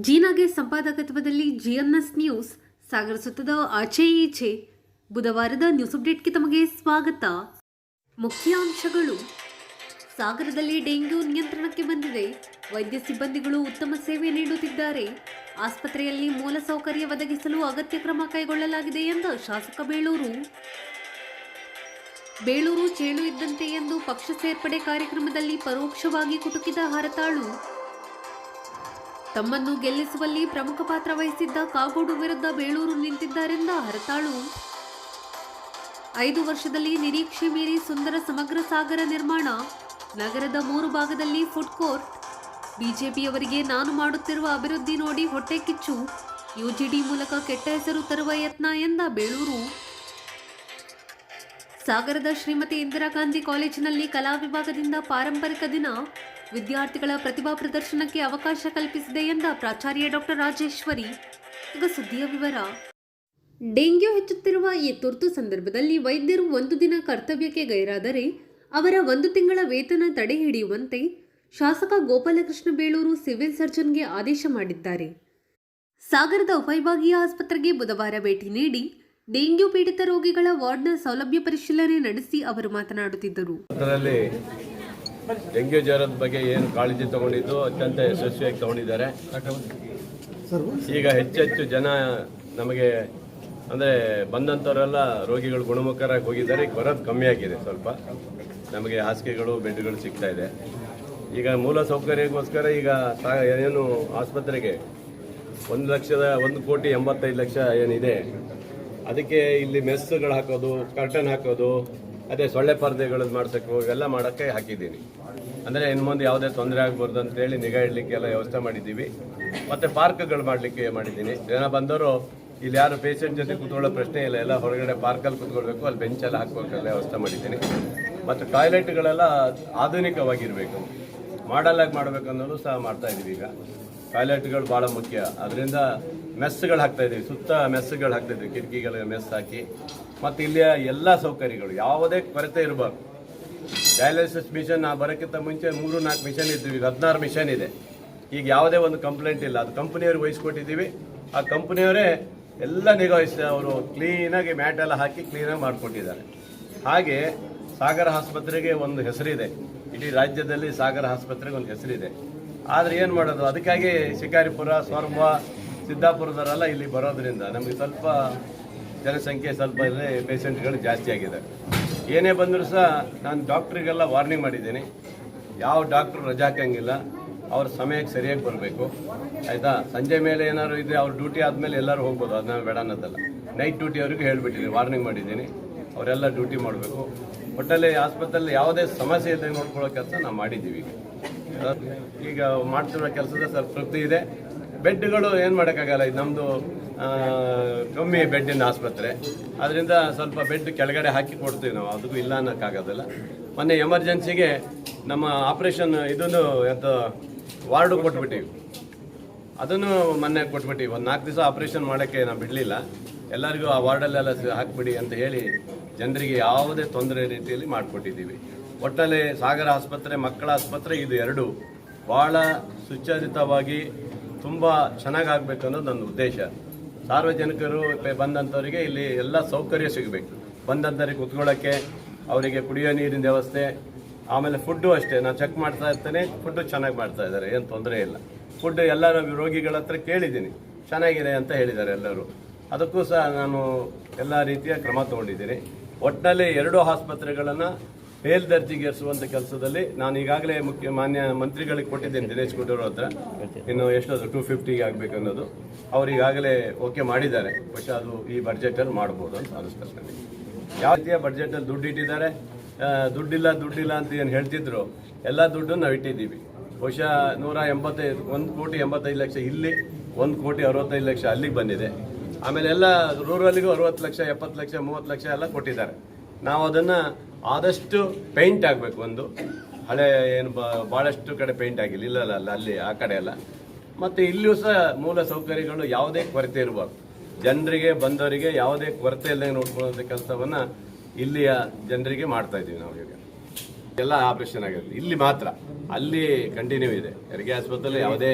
ಜೀನಾಗೆ ಸಂಪಾದಕತ್ವದಲ್ಲಿ ಜಿಎನ್ಎಸ್ news ಸಾಗರ ಸುತ್ತದ ಆಚೆ ಈಚೆ ಬುಧವಾರದ news ಅಪ್ಡೇಟ್ಗೆ ತಮಗೆ ಸ್ವಾಗತ. ಮುಖ್ಯಾಂಶಗಳು. ಸಾಗರದಲ್ಲಿ ಡೆಂಗ್ಯೂ ನಿಯಂತ್ರಣಕ್ಕೆ ಬಂದಿದೆ. ವೈದ್ಯ ಸಿಬ್ಬಂದಿಗಳು ಉತ್ತಮ ಸೇವೆ ನೀಡುತ್ತಿದ್ದಾರೆ. ಆಸ್ಪತ್ರೆಯಲ್ಲಿ ಮೂಲಸೌಕರ್ಯ ಒದಗಿಸಲು ಅಗತ್ಯ ಕ್ರಮ ಕೈಗೊಳ್ಳಲಾಗಿದೆ ಎಂದ ಶಾಸಕ ಬೇಳೂರು ಚೇಳು ಇದ್ದಂತೆ ಎಂದು ಪಕ್ಷ ಸೇರ್ಪಡೆ ಕಾರ್ಯಕ್ರಮದಲ್ಲಿ ಪರೋಕ್ಷವಾಗಿ ಕುಟುಕಿದ ಹರತಾಳು. ತಮ್ಮನ್ನು ಗೆಲ್ಲಿಸುವಲ್ಲಿ ಪ್ರಮುಖ ಪಾತ್ರ ವಹಿಸಿದ್ದ ಕಾಗೋಡು ವಿರುದ್ಧ ಬೇಳೂರು ನಿಂತಿದ್ದಾರೆಂದ ಹರತಾಳು. 5 ವರ್ಷದಲ್ಲಿ ನಿರೀಕ್ಷೆ ಮೀರಿ ಸುಂದರ ಸಮಗ್ರ ಸಾಗರ ನಿರ್ಮಾಣ. ನಗರದ 3 ಭಾಗದಲ್ಲಿ ಫುಡ್ ಕೋರ್ಟ್. ಬಿಜೆಪಿಯವರಿಗೆ ನಾನು ಮಾಡುತ್ತಿರುವ ಅಭಿವೃದ್ಧಿ ನೋಡಿ ಹೊಟ್ಟೆ ಕಿಚ್ಚು. ಯುಜಿಡಿ ಮೂಲಕ ಕೆಟ್ಟ ಹೆಸರು ತರುವ ಯತ್ನ ಎಂದ ಬೇಳೂರು. ಸಾಗರದ ಶ್ರೀಮತಿ ಇಂದಿರಾ ಗಾಂಧಿ ಕಾಲೇಜಿನಲ್ಲಿ ಕಲಾ ವಿಭಾಗದಿಂದ ಪಾರಂಪರಿಕ ದಿನ. ವಿದ್ಯಾರ್ಥಿಗಳ ಪ್ರತಿಭಾ ಪ್ರದರ್ಶನಕ್ಕೆ ಅವಕಾಶ ಕಲ್ಪಿಸಿದೆ ಎಂದ ಪ್ರಾಚಾರ್ಯ ಡಾಕ್ಟರ್ ರಾಜೇಶ್ವರಿ. ಈಗ ಸುದ್ದಿಯ ವಿವರ. ಡೆಂಗ್ಯೂ ಹೆಚ್ಚುತ್ತಿರುವ ಈ ತುರ್ತು ಸಂದರ್ಭದಲ್ಲಿ ವೈದ್ಯರು 1 ದಿನ ಕರ್ತವ್ಯಕ್ಕೆ ಗೈರಾದರೆ ಅವರ 1 ತಿಂಗಳ ವೇತನ ತಡೆ ಹಿಡಿಯುವಂತೆ ಶಾಸಕ ಗೋಪಾಲಕೃಷ್ಣ ಬೇಳೂರು ಸಿವಿಲ್ ಸರ್ಜನ್ಗೆ ಆದೇಶ ಮಾಡಿದ್ದಾರೆ. ಸಾಗರದ ಉಪವಿಭಾಗೀಯ ಆಸ್ಪತ್ರೆಗೆ ಬುಧವಾರ ಭೇಟಿ ನೀಡಿ ಡೆಂಗ್ಯೂ ಪೀಡಿತ ರೋಗಿಗಳ ವಾರ್ಡ್ನ ಸೌಲಭ್ಯ ಪರಿಶೀಲನೆ ನಡೆಸಿ ಅವರು ಮಾತನಾಡುತ್ತಿದ್ದರು. ಡೆಂಗ್ಯೂ ಜ್ವರದ ಬಗ್ಗೆ ಏನು ಕಾಳಜಿ ತಗೊಂಡಿದ್ದು ಅತ್ಯಂತ ಯಶಸ್ವಿಯಾಗಿ ತಗೊಂಡಿದ್ದಾರೆ. ಈಗ ಹೆಚ್ಚೆಚ್ಚು ಜನ ನಮಗೆ ಅಂದರೆ ಬಂದಂಥವರೆಲ್ಲ ರೋಗಿಗಳು ಗುಣಮುಖರಾಗಿ ಹೋಗಿದ್ದಾರೆ. ಈಗ ಬರೋದು ಕಮ್ಮಿ ಆಗಿದೆ. ಸ್ವಲ್ಪ ನಮಗೆ ಹಾಸಿಗೆಗಳು ಬೆಡ್ಗಳು ಸಿಗ್ತಾ ಇದೆ. ಈಗ ಮೂಲ ಸೌಕರ್ಯಕ್ಕೋಸ್ಕರ ಈಗ ಏನು ಆಸ್ಪತ್ರೆಗೆ 1,85,00,000 ಏನಿದೆ ಅದಕ್ಕೆ ಇಲ್ಲಿ ಮೆಸ್ಸುಗಳು ಹಾಕೋದು, ಕರ್ಟನ್ ಹಾಕೋದು, ಅದೇ ಸೊಳ್ಳೆ ಪರ್ದೆಗಳದ್ದು ಮಾಡ್ಸೋಕ್ಕೆ ಇವೆಲ್ಲ ಮಾಡೋಕ್ಕೆ ಹಾಕಿದ್ದೀನಿ. ಅಂದರೆ ಇನ್ನು ಮುಂದೆ ಯಾವುದೇ ತೊಂದರೆ ಆಗ್ಬಾರ್ದು ಅಂತೇಳಿ ನಿಗಾ ಇಡಲಿಕ್ಕೆಲ್ಲ ವ್ಯವಸ್ಥೆ ಮಾಡಿದ್ದೀವಿ. ಮತ್ತು ಪಾರ್ಕ್ಗಳು ಮಾಡಲಿಕ್ಕೆ ಮಾಡಿದ್ದೀನಿ. ಜನ ಬಂದವರು ಇಲ್ಲಿ ಯಾರು ಪೇಷಂಟ್ ಜೊತೆ ಕೂತ್ಕೊಳ್ಳೋ ಪ್ರಶ್ನೆ ಇಲ್ಲ, ಎಲ್ಲ ಹೊರಗಡೆ ಪಾರ್ಕಲ್ಲಿ ಕೂತ್ಕೊಳ್ಬೇಕು, ಅಲ್ಲಿ ಬೆಂಚೆಲ್ಲ ಹಾಕ್ಬೇಕೆಲ್ಲ ವ್ಯವಸ್ಥೆ ಮಾಡಿದ್ದೀನಿ. ಮತ್ತು ಟಾಯ್ಲೆಟ್ಗಳೆಲ್ಲ ಆಧುನಿಕವಾಗಿರಬೇಕು, ಮಾಡಲಾಗಿ ಮಾಡಬೇಕು ಅನ್ನೋದು ಸಹ ಮಾಡ್ತಾಯಿದ್ದೀವಿ. ಈಗ ಟಾಯ್ಲೆಟ್ಗಳು ಭಾಳ ಮುಖ್ಯ. ಅದರಿಂದ ಮೆಸ್ಸುಗಳು ಹಾಕ್ತಾಯಿದ್ದೀವಿ, ಸುತ್ತ ಮೆಸ್ಸುಗಳು ಹಾಕ್ತಾಯಿದ್ದೀವಿ, ಕಿಟಕಿಗಳಿಗೆ ಮೆಸ್ ಹಾಕಿ. ಮತ್ತು ಇಲ್ಲಿಯ ಎಲ್ಲ ಸೌಕರ್ಯಗಳು ಯಾವುದೇ ಕೊರತೆ ಇರಬಾರ್ದು. ಡಯಾಲಿಸಿಸ್ ಮಿಷನ್ ಬರೋಕ್ಕಿಂತ ಮುಂಚೆ 3-4 ಮಿಷನ್ ಇದ್ದೀವಿ, ಈಗ 16 ಮಿಷನ್ ಇದೆ. ಈಗ ಯಾವುದೇ ಒಂದು ಕಂಪ್ಲೇಂಟ್ ಇಲ್ಲ. ಅದು ಕಂಪ್ನಿಯವ್ರಿಗೆ ವಹಿಸ್ಕೊಟ್ಟಿದ್ದೀವಿ. ಆ ಕಂಪ್ನಿಯವರೇ ಎಲ್ಲ ನಿಗಾಯಿಸಿ ಅವರು ಕ್ಲೀನಾಗಿ ಮ್ಯಾಟ್ ಎಲ್ಲ ಹಾಕಿ ಕ್ಲೀನಾಗಿ ಮಾಡಿಕೊಟ್ಟಿದ್ದಾರೆ. ಹಾಗೆ ಸಾಗರ ಆಸ್ಪತ್ರೆಗೆ ಒಂದು ಹೆಸರಿದೆ. ಇಡೀ ರಾಜ್ಯದಲ್ಲಿ ಸಾಗರ ಆಸ್ಪತ್ರೆಗೆ ಒಂದು ಹೆಸರಿದೆ. ಆದರೆ ಏನು ಮಾಡೋದು, ಅದಕ್ಕಾಗಿ ಶಿಕಾರಿಪುರ, ಸೊರಬ, ಸಿದ್ದಾಪುರದವರೆಲ್ಲ ಇಲ್ಲಿ ಬರೋದ್ರಿಂದ ನಮಗೆ ಸ್ವಲ್ಪ ಜನಸಂಖ್ಯೆ ಸ್ವಲ್ಪ ಇಲ್ಲೇ ಪೇಷಂಟ್ಗಳು ಜಾಸ್ತಿ ಆಗಿದೆ. ಏನೇ ಬಂದರೂ ಸಹ ನಾನು ಡಾಕ್ಟ್ರಿಗೆಲ್ಲ ವಾರ್ನಿಂಗ್ ಮಾಡಿದ್ದೀನಿ. ಯಾವ ಡಾಕ್ಟ್ರು ರಜಾ ಹಾಕಂಗಿಲ್ಲ, ಅವ್ರ ಸಮಯಕ್ಕೆ ಸರಿಯಾಗಿ ಬರಬೇಕು, ಆಯಿತಾ. ಸಂಜೆ ಮೇಲೆ ಏನಾದ್ರು ಇದೆ ಅವ್ರ ಡ್ಯೂಟಿ ಆದಮೇಲೆ ಎಲ್ಲರೂ ಹೋಗ್ಬೋದು, ಅದನ್ನ ಬೇಡ ಅನ್ನೋದಲ್ಲ. ನೈಟ್ ಡ್ಯೂಟಿ ಅವ್ರಿಗೆ ಹೇಳ್ಬಿಟ್ಟಿದ್ದೀನಿ, ವಾರ್ನಿಂಗ್ ಮಾಡಿದ್ದೀನಿ. ಅವರೆಲ್ಲ ಡ್ಯೂಟಿ ಮಾಡಬೇಕು. ಒಟ್ಟಲ್ಲಿ ಆಸ್ಪತ್ರೆಯಲ್ಲಿ ಯಾವುದೇ ಸಮಸ್ಯೆ ಇದೆ ನೋಡ್ಕೊಳ್ಳೋ ಕೆಲಸ ನಾವು ಮಾಡಿದ್ದೀವಿ. ಈಗ ಮಾಡ್ತಿರೋ ಕೆಲಸದ ಸ್ವಲ್ಪ ತೃಪ್ತಿ ಇದೆ. ಬೆಡ್ಗಳು ಏನು ಮಾಡೋಕ್ಕಾಗಲ್ಲ, ಇದು ನಮ್ಮದು ಕಮ್ಮಿ ಬೆಡ್ಡಿನ ಆಸ್ಪತ್ರೆ. ಅದರಿಂದ ಸ್ವಲ್ಪ ಬೆಡ್ ಕೆಳಗಡೆ ಹಾಕಿ ಕೊಡ್ತೀವಿ ನಾವು, ಅದಕ್ಕೂ ಇಲ್ಲ ಅನ್ನೋಕ್ಕಾಗೋದಿಲ್ಲ. ಮೊನ್ನೆ ಎಮರ್ಜೆನ್ಸಿಗೆ ನಮ್ಮ ಆಪ್ರೇಷನ್ ಇದನ್ನು ವಾರ್ಡು ಕೊಟ್ಬಿಟ್ಟಿವಿ. ಅದನ್ನು ಮೊನ್ನೆ ಕೊಟ್ಬಿಟ್ಟಿವಿ. ಒಂದು 4 ದಿವಸ ಆಪ್ರೇಷನ್ ಮಾಡೋಕ್ಕೆ ನಾವು ಬಿಡಲಿಲ್ಲ. ಎಲ್ಲರಿಗೂ ಆ ವಾರ್ಡಲ್ಲೆಲ್ಲ ಹಾಕ್ಬಿಡಿ ಅಂತ ಹೇಳಿ ಜನರಿಗೆ ಯಾವುದೇ ತೊಂದರೆ ರೀತಿಯಲ್ಲಿ ಮಾಡಿಕೊಟ್ಟಿದ್ದೀವಿ. ಒಟ್ಟಲ್ಲಿ ಸಾಗರ ಆಸ್ಪತ್ರೆ, ಮಕ್ಕಳ ಆಸ್ಪತ್ರೆ, ಇದು 2 ಭಾಳ ಸುಚರಿತವಾಗಿ ತುಂಬ ಚೆನ್ನಾಗಾಗಬೇಕು ಅನ್ನೋದು ನನ್ನ ಉದ್ದೇಶ. ಸಾರ್ವಜನಿಕರು ಬಂದಂಥವರಿಗೆ ಇಲ್ಲಿ ಎಲ್ಲ ಸೌಕರ್ಯ ಸಿಗಬೇಕು. ಬಂದಂಥವ್ರಿಗೆ ಕುತ್ಕೊಳ್ಳೋಕ್ಕೆ, ಅವರಿಗೆ ಕುಡಿಯೋ ನೀರಿನ ವ್ಯವಸ್ಥೆ, ಆಮೇಲೆ ಫುಡ್ಡು ಅಷ್ಟೇ. ನಾನು ಚೆಕ್ ಮಾಡ್ತಾ ಇರ್ತೇನೆ, ಫುಡ್ಡು ಚೆನ್ನಾಗಿ ಮಾಡ್ತಾ ಇದ್ದಾರೆ, ಏನು ತೊಂದರೆ ಇಲ್ಲ. ಫುಡ್ ಎಲ್ಲ ರೋಗಿಗಳ ಹತ್ರ ಕೇಳಿದ್ದೀನಿ, ಚೆನ್ನಾಗಿದೆ ಅಂತ ಹೇಳಿದ್ದಾರೆ ಎಲ್ಲರೂ. ಅದಕ್ಕೂ ಸಹ ನಾನು ಎಲ್ಲ ರೀತಿಯ ಕ್ರಮ ತಗೊಂಡಿದ್ದೀನಿ. ಒಟ್ಟಿನಲ್ಲಿ 2 ಆಸ್ಪತ್ರೆಗಳನ್ನು ಮೇಲ್ದರ್ಜೆಗೇರಿಸುವಂಥ ಕೆಲಸದಲ್ಲಿ ನಾನು ಈಗಾಗಲೇ ಮಾನ್ಯ ಮಂತ್ರಿಗಳಿಗೆ ಕೊಟ್ಟಿದ್ದೇನೆ, ದಿನೇಶ್ ಗುಂಡೂರಾವ್ ಹತ್ರ. ಇನ್ನು ಎಷ್ಟೊಂದು 250ಗೆ ಆಗಬೇಕು ಅನ್ನೋದು ಅವ್ರು ಈಗಾಗಲೇ ಓಕೆ ಮಾಡಿದ್ದಾರೆ. ಬಹುಶಃ ಅದು ಈ ಬಡ್ಜೆಟಲ್ಲಿ ಮಾಡ್ಬೋದು ಅಂತ ಅನಿಸ್ತಾರೆ. ಯಾವ ರೀತಿಯ ಬಡ್ಜೆಟಲ್ಲಿ ದುಡ್ಡು ಇಟ್ಟಿದ್ದಾರೆ, ದುಡ್ಡಿಲ್ಲ ಅಂತ ಏನು ಹೇಳ್ತಿದ್ರು, ಎಲ್ಲ ದುಡ್ಡನ್ನು ನಾವು ಇಟ್ಟಿದ್ದೀವಿ. ಬಹುಶಃ 1,85,00,000 ಇಲ್ಲಿ, 1,65,00,000 ಅಲ್ಲಿಗೆ ಬಂದಿದೆ. ಆಮೇಲೆ ಎಲ್ಲ ರೂರಲ್ಲಿಗೂ 60 ಲಕ್ಷ, 70 ಲಕ್ಷ, 30 ಲಕ್ಷ ಎಲ್ಲ ಕೊಟ್ಟಿದ್ದಾರೆ. ನಾವು ಅದನ್ನು ಆದಷ್ಟು ಪೇಂಟ್ ಆಗಬೇಕು. ಒಂದು ಹಳೆ ಏನು ಭಾಳಷ್ಟು ಕಡೆ ಪೇಂಟ್ ಆಗಿಲ್ಲ, ಇಲ್ಲ ಅಲ್ಲಿ ಆ ಕಡೆ ಎಲ್ಲ. ಮತ್ತು ಇಲ್ಲಿಯೂ ಸಹ ಮೂಲ ಸೌಕರ್ಯಗಳು ಯಾವುದೇ ಕೊರತೆ ಇರಬಾರ್ದು. ಜನರಿಗೆ ಬಂದವರಿಗೆ ಯಾವುದೇ ಕೊರತೆ ಇಲ್ಲದೆ ನೋಡ್ಕೊಳ್ಳುವಂಥ ಕೆಲಸವನ್ನು ಇಲ್ಲಿಯ ಜನರಿಗೆ ಮಾಡ್ತಾ ಇದ್ದೀವಿ ನಾವು ಈಗ. ಎಲ್ಲ ಆಪರೇಷನ್ ಆಗುತ್ತೆ. ಇಲ್ಲಿ ಮಾತ್ರ, ಅಲ್ಲಿ ಕಂಟಿನ್ಯೂ ಇದೆ. ಹೆರಿಗೆ ಆಸ್ಪತ್ರೆಯಲ್ಲಿ ಯಾವುದೇ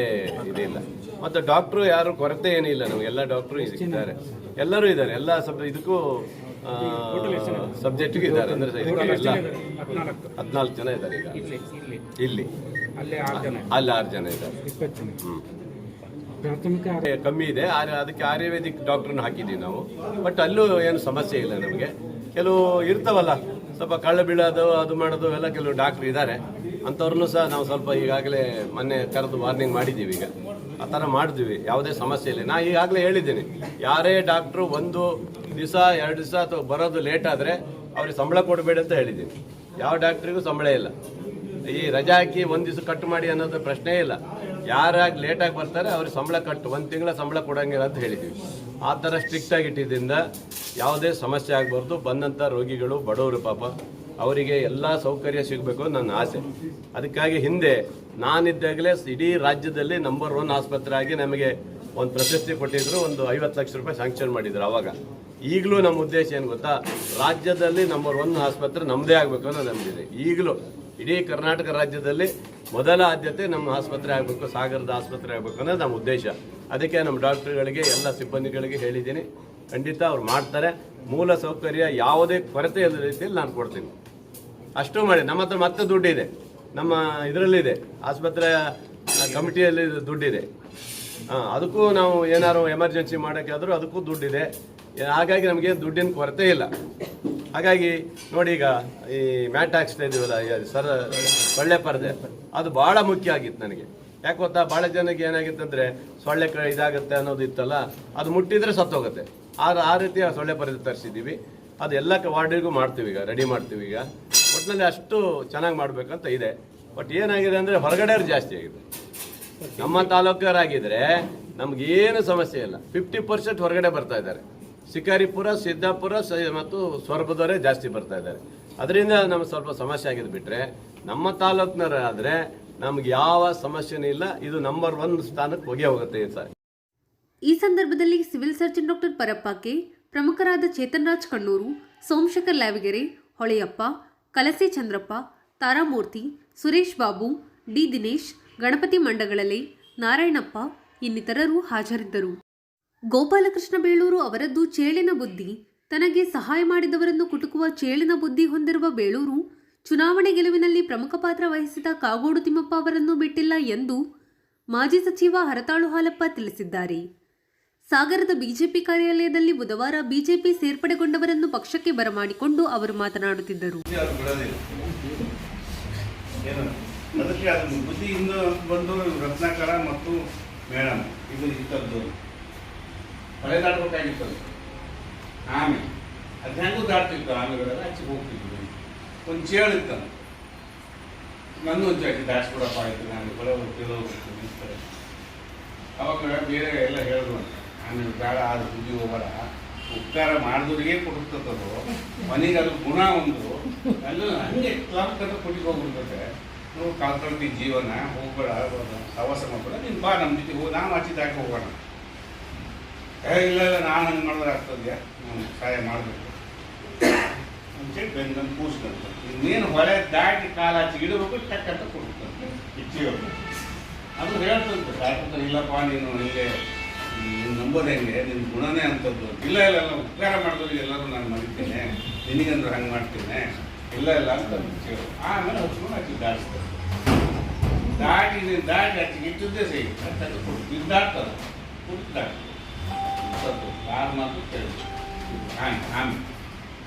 ಇದಿಲ್ಲ. ಮತ್ತು ಡಾಕ್ಟ್ರು ಯಾರು ಕೊರತೆ ಏನಿಲ್ಲ, ನಮಗೆಲ್ಲ ಡಾಕ್ಟ್ರು ಇದ್ದಾರೆ, ಎಲ್ಲರೂ ಇದ್ದಾರೆ. ಎಲ್ಲ ಇದಕ್ಕೂ ಸಬ್ಜೆಕ್ಟ್ಗೂ ಇದ್ದಾರೆ. ಅಂದರೆ ಇದಕ್ಕೆಲ್ಲ 14 ಜನ ಇದ್ದಾರೆ ಈಗ. ಇಲ್ಲಿ ಅಲ್ಲಿ 6 ಜನ ಇದ್ದಾರೆ. ಕಮ್ಮಿ ಇದೆ. ಅದಕ್ಕೆ ಆಯುರ್ವೇದಿಕ್ ಡಾಕ್ಟ್ರನ್ನ ಹಾಕಿದ್ದೀವಿ ನಾವು. ಬಟ್ ಅಲ್ಲೂ ಏನು ಸಮಸ್ಯೆ ಇಲ್ಲ ನಮಗೆ. ಕೆಲವು ಇರ್ತಾವಲ್ಲ ಸ್ವಲ್ಪ ಕಳ್ಳ ಬೀಳೋದು, ಅದು ಮಾಡೋದು ಎಲ್ಲ ಕೆಲವು ಡಾಕ್ಟ್ರು ಇದ್ದಾರೆ. ಅಂಥವ್ರನ್ನೂ ಸಹ ನಾವು ಸ್ವಲ್ಪ ಈಗಾಗಲೇ ಮೊನ್ನೆ ಕರೆದು ವಾರ್ನಿಂಗ್ ಮಾಡಿದ್ದೀವಿ. ಈಗ ಆ ಥರ ಮಾಡಿದ್ವಿ, ಯಾವುದೇ ಸಮಸ್ಯೆ ಇಲ್ಲ. ನಾ ಈಗಾಗಲೇ ಹೇಳಿದ್ದೀನಿ, ಯಾರೇ ಡಾಕ್ಟ್ರು 1 ದಿವಸ 2 ದಿವಸ ಅಥವಾ ಬರೋದು ಲೇಟ್ ಆದರೆ ಅವ್ರಿಗೆ ಸಂಬಳ ಕೊಡಬೇಡಿ ಅಂತ ಹೇಳಿದ್ದೀನಿ. ಯಾವ ಡಾಕ್ಟ್ರಿಗೂ ಸಂಬಳ ಇಲ್ಲ. ಈ ರಜಾ ಹಾಕಿ 1 ದಿವಸ ಕಟ್ ಮಾಡಿ ಅನ್ನೋದು ಪ್ರಶ್ನೆ ಇಲ್ಲ. ಯಾರಾಗಿ ಲೇಟಾಗಿ ಬರ್ತಾರೆ ಅವ್ರಿಗೆ ಸಂಬಳ ಕಟ್ಟು, 1 ತಿಂಗಳ ಸಂಬಳ ಕೊಡೋಂಗಿಲ್ಲ ಅಂತ ಹೇಳಿದ್ದೀವಿ. ಆ ಥರ ಸ್ಟ್ರಿಕ್ಟಾಗಿ ಇಟ್ಟಿದ್ದರಿಂದ ಯಾವುದೇ ಸಮಸ್ಯೆ ಆಗಬಾರ್ದು. ಬಂದಂಥ ರೋಗಿಗಳು ಬಡವರು ಪಾಪ, ಅವರಿಗೆ ಎಲ್ಲ ಸೌಕರ್ಯ ಸಿಗಬೇಕು ಅಂತ ನನ್ನ ಆಸೆ. ಅದಕ್ಕಾಗಿ ಹಿಂದೆ ನಾನಿದ್ದಾಗಲೇ ಇಡೀ ರಾಜ್ಯದಲ್ಲಿ ನಂಬರ್ 1 ಆಸ್ಪತ್ರೆ ಆಗಿ ನಮಗೆ ಒಂದು ಪ್ರಶಸ್ತಿ ಕೊಟ್ಟಿದ್ರು. ಒಂದು 50 ಲಕ್ಷ ರೂಪಾಯಿ ಸ್ಯಾಂಕ್ಷನ್ ಮಾಡಿದ್ರು ಅವಾಗ. ಈಗಲೂ ನಮ್ಮ ಉದ್ದೇಶ ಏನು ಗೊತ್ತಾ, ರಾಜ್ಯದಲ್ಲಿ ನಂಬರ್ 1 ಆಸ್ಪತ್ರೆ ನಮ್ಮದೇ ಆಗಬೇಕು ಅನ್ನೋ ನಮಗಿದೆ. ಈಗಲೂ ಇಡೀ ಕರ್ನಾಟಕ ರಾಜ್ಯದಲ್ಲಿ ಮೊದಲ ಆದ್ಯತೆ ನಮ್ಮ ಆಸ್ಪತ್ರೆ ಆಗಬೇಕು, ಸಾಗರದ ಆಸ್ಪತ್ರೆ ಆಗಬೇಕು ಅನ್ನೋದು ನಮ್ಮ ಉದ್ದೇಶ. ಅದಕ್ಕೆ ನಮ್ಮ ಡಾಕ್ಟ್ರುಗಳಿಗೆ, ಎಲ್ಲ ಸಿಬ್ಬಂದಿಗಳಿಗೆ ಹೇಳಿದ್ದೀನಿ, ಖಂಡಿತ ಅವ್ರು ಮಾಡ್ತಾರೆ. ಮೂಲ ಸೌಕರ್ಯ ಯಾವುದೇ ಕೊರತೆ ಇಲ್ಲದ ರೀತಿಯಲ್ಲಿ ನಾನು ಕೊಡ್ತೀನಿ. ಅಷ್ಟು ಮಾಡಿ. ನಮ್ಮ ಹತ್ರ ಮತ್ತೆ ದುಡ್ಡಿದೆ, ನಮ್ಮ ಇದರಲ್ಲಿದೆ, ಆಸ್ಪತ್ರೆ ಕಮಿಟಿಯಲ್ಲಿ ದುಡ್ಡಿದೆ. ಅದಕ್ಕೂ ನಾವು ಏನಾದ್ರು ಎಮರ್ಜೆನ್ಸಿ ಮಾಡೋಕ್ಕಾದರೂ ಅದಕ್ಕೂ ದುಡ್ಡಿದೆ. ಹಾಗಾಗಿ ನಮಗೆ ದುಡ್ಡಿನ ಕೊರತೆ ಇಲ್ಲ. ಹಾಗಾಗಿ ನೋಡಿ, ಈಗ ಈ ಮ್ಯಾಟ್ ಹಾಕ್ಸ್ತಾ ಇದೀವಲ್ಲ ಸೊಳ್ಳೆ ಪರದೆ, ಅದು ಭಾಳ ಮುಖ್ಯ ಆಗಿತ್ತು ನನಗೆ. ಯಾಕೆ ಗೊತ್ತಾ, ಭಾಳ ಜನಕ್ಕೆ ಏನಾಗಿತ್ತಂದರೆ ಸೊಳ್ಳೆ ಇದಾಗುತ್ತೆ ಅನ್ನೋದು ಇತ್ತಲ್ಲ, ಅದು ಮುಟ್ಟಿದ್ರೆ ಸತ್ತೋಗುತ್ತೆ. ಆ ರೀತಿಯ ಸೊಳ್ಳೆ ಪರದೆ ತರಿಸಿದ್ದೀವಿ. ಅದು ಎಲ್ಲ ವಾರ್ಡಿಗೂ ಮಾಡ್ತೀವಿ, ಈಗ ರೆಡಿ ಮಾಡ್ತೀವಿ. ಈಗ ಒಟ್ಟಿನಲ್ಲಿ ಅಷ್ಟು ಚೆನ್ನಾಗಿ ಮಾಡಬೇಕಂತ ಇದೆ. ಬಟ್ ಏನಾಗಿದೆ ಅಂದರೆ ಹೊರಗಡೆಯವ್ರು ಜಾಸ್ತಿ ಆಗಿದೆ. ನಮ್ಮ ತಾಲೂಕರಾಗಿದ್ದರೆ ನಮಗೇನು ಸಮಸ್ಯೆ ಇಲ್ಲ. 50% ಹೊರಗಡೆ ಬರ್ತಾ ಇದ್ದಾರೆ. ಶಿಕಾರಿಪುರ, ಸಿದ್ದಾಪುರ ಮತ್ತು ಸೊರಬದವರೇ ಜಾಸ್ತಿ ಬರ್ತಾ ಇದ್ದಾರೆ. ಅದರಿಂದ ನಮ್ಗೆ ಸ್ವಲ್ಪ ಸಮಸ್ಯೆ ಆಗಿದೆ. ಬಿಟ್ಟರೆ ನಮ್ಮ ತಾಲೂಕಿನವರಾದರೆ ನಮ್ಗೆ ಯಾವ ಸಮಸ್ಯೆನೂ ಇಲ್ಲ. ಇದು ನಂಬರ್ 1 ಸ್ಥಾನಕ್ಕೆ ಹೋಗುತ್ತೆ ಸರ್. ಈ ಸಂದರ್ಭದಲ್ಲಿ ಸಿವಿಲ್ ಸರ್ಜನ್ ಡಾಕ್ಟರ್ ಪರಪ್ಪಕ್ಕೆ, ಪ್ರಮುಖರಾದ ಚೇತನ್ ರಾಜ್ ಕಣ್ಣೂರು, ಸೋಮಶೇಖರ್ ಲ್ಯಾವಿಗೆರೆ, ಹೊಳೆಯಪ್ಪ, ಕಲಸೆ ಚಂದ್ರಪ್ಪ, ತಾರಾಮೂರ್ತಿ, ಸುರೇಶ್ ಬಾಬು, ಡಿ ದಿನೇಶ್, ಗಣಪತಿ ಮಂಡಗಳಲೆ, ನಾರಾಯಣಪ್ಪ ಇನ್ನಿತರರು ಹಾಜರಿದ್ದರು. ಗೋಪಾಲಕೃಷ್ಣ ಬೇಳೂರು ಅವರದ್ದು ಚೇಳಿನ ಬುದ್ಧಿ. ತನಗೆ ಸಹಾಯ ಮಾಡಿದವರನ್ನು ಕುಟುಕುವ ಚೇಳಿನ ಬುದ್ಧಿ ಹೊಂದಿರುವ ಬೇಳೂರು ಚುನಾವಣೆ ಗೆಲುವಿನಲ್ಲಿ ಪ್ರಮುಖ ಪಾತ್ರ ವಹಿಸಿದ ಕಾಗೋಡು ತಿಮ್ಮಪ್ಪ ಅವರನ್ನು ಬಿಟ್ಟಿಲ್ಲ ಎಂದು ಮಾಜಿ ಸಚಿವ ಹರತಾಳು ಹಾಲಪ್ಪ ತಿಳಿಸಿದ್ದಾರೆ. ಸಾಗರದ ಬಿಜೆಪಿ ಕಾರ್ಯಾಲಯದಲ್ಲಿ ಬುಧವಾರ ಬಿಜೆಪಿ ಸೇರ್ಪಡೆಗೊಂಡವರನ್ನು ಪಕ್ಷಕ್ಕೆ ಬರಮಾಡಿಕೊಂಡು ಅವರು ಮಾತನಾಡುತ್ತಿದ್ದರು. ಅದಕ್ಕೆ ಅದು ಬುದ್ಧಿಯಿಂದ ಬಂದು ರತ್ನಾಕರ ಮತ್ತು ಮೇಡಮ್ ಇದು ಇದ್ದದ್ದು ಹೊಳೆ ದಾಟಬೇಕಾಗಿತ್ತು. ಆಮೇಲೆ ಅದು ಹೆಂಗೂ ದಾಟ್ತಿತ್ತು. ಆಮೇಲೆಲ್ಲ ಆಚೆಗೆ ಹೋಗ್ತಿದ್ವಿ. ಒಂದು ಚೇಳಿತ್ತು, ನನ್ನ ಒಂದು ಜಾತಿ ದಾಟ್ಸ್ಬಿಡಪ್ಪ ಆಯಿತು, ನಾನು ಹೊಳೆ ಹೋಗ್ತಿರೋ ಹೋಗ್ತೀನಿ. ಅವಾಗ ಬೇರೆ ಎಲ್ಲ ಹೇಳಿದ್ರು ಅಂತ. ಆಮೇಲೆ ಬೇಡ, ಅದು ಬುದ್ಧಿ ಹೋಗಲ್ಲ, ಉಪಕಾರ ಮಾಡಿದವ್ರಿಗೆ ಕೊಡುತ್ತದದು, ಮನೆಗೆ ಅದು ಗುಣ ಒಂದು ಅಲ್ಲ ಹಂಗೆ ಕ್ಲಬ್ ಕಟ್ಟ ಕೊಟ್ಟಿಗೆ ಹೋಗ್ಬಿಡ್ತದೆ. ನಾವು ಕಳ್ಕೊಳ್ತೀವಿ ಜೀವನ, ಹೋಗ್ಬೇಡ, ಸವಾಸ ಮಾಡ್ಬೇಡ, ನೀನು ಬಾ ನಮ್ಮ ಜೊತೆ ಹೋಗಿ ನಾವು ಹಚ್ಚಿದಾಕೆ ಹೋಗೋಣ. ಇಲ್ಲ ಇಲ್ಲ, ನಾನು ಹಂಗೆ ಮಾಡಿದ್ರೆ ಆಗ್ತದ್ಯಾ, ನಾನು ಸಹಾಯ ಮಾಡಬೇಕು ಅಂತೇಳಿ ಬೆಂದು ಕೂಸ್ಕೊಂತ ಇನ್ನೇನು ಹೊಳೆ ದಾಟಿ ಕಾಲು ಹಚ್ಚಿ ಇಡಬೇಕು, ಟಕ್ ಅಂತ ಕೊಡ್ತಂತೆ ಇಚ್ಚಿಯೋದು. ಅದು ಹೇಳ್ತಂತೆ ಸಾಕು, ಇಲ್ಲಪ್ಪ ನೀನು ಹಿಂಗೆ ನೀನು ನಂಬೋದು ಹೆಂಗೆ, ನಿನ್ನ ಗುಣನೇ ಅಂಥದ್ದು. ಇಲ್ಲ ಇಲ್ಲ ಇಲ್ಲ, ಉಪಕಾರ ಮಾಡಿದವ್ರಿಗೆ ಎಲ್ಲರೂ ನಾನು ಮರಿತೇನೆ, ನಿನಗಂದ್ರೆ ಹಂಗೆ ಮಾಡ್ತೇನೆ, ಇಲ್ಲ ಇಲ್ಲ ಅಂತ ಹೇಳು. ಆಮೇಲೆ ಹೊಚ್ಕೊಂಡು ಹಚ್ಚಿ ದಾಟಿಸ್ತಾರೆ. ದಾಟಿ ಹಚ್ಚಿಗೆ ಇಟ್ಟಿದ್ದೇ ಸರಿ ಅದು ಕೊಟ್ಟು ಇದು ದಾಟ್ತದೆ, ಕುಟ್ಟು ದಾಟಿ ಸ್ವಲ್ಪ ಯಾರು ಮಾತು ಕೇಳಿ ಆಮೇಲೆ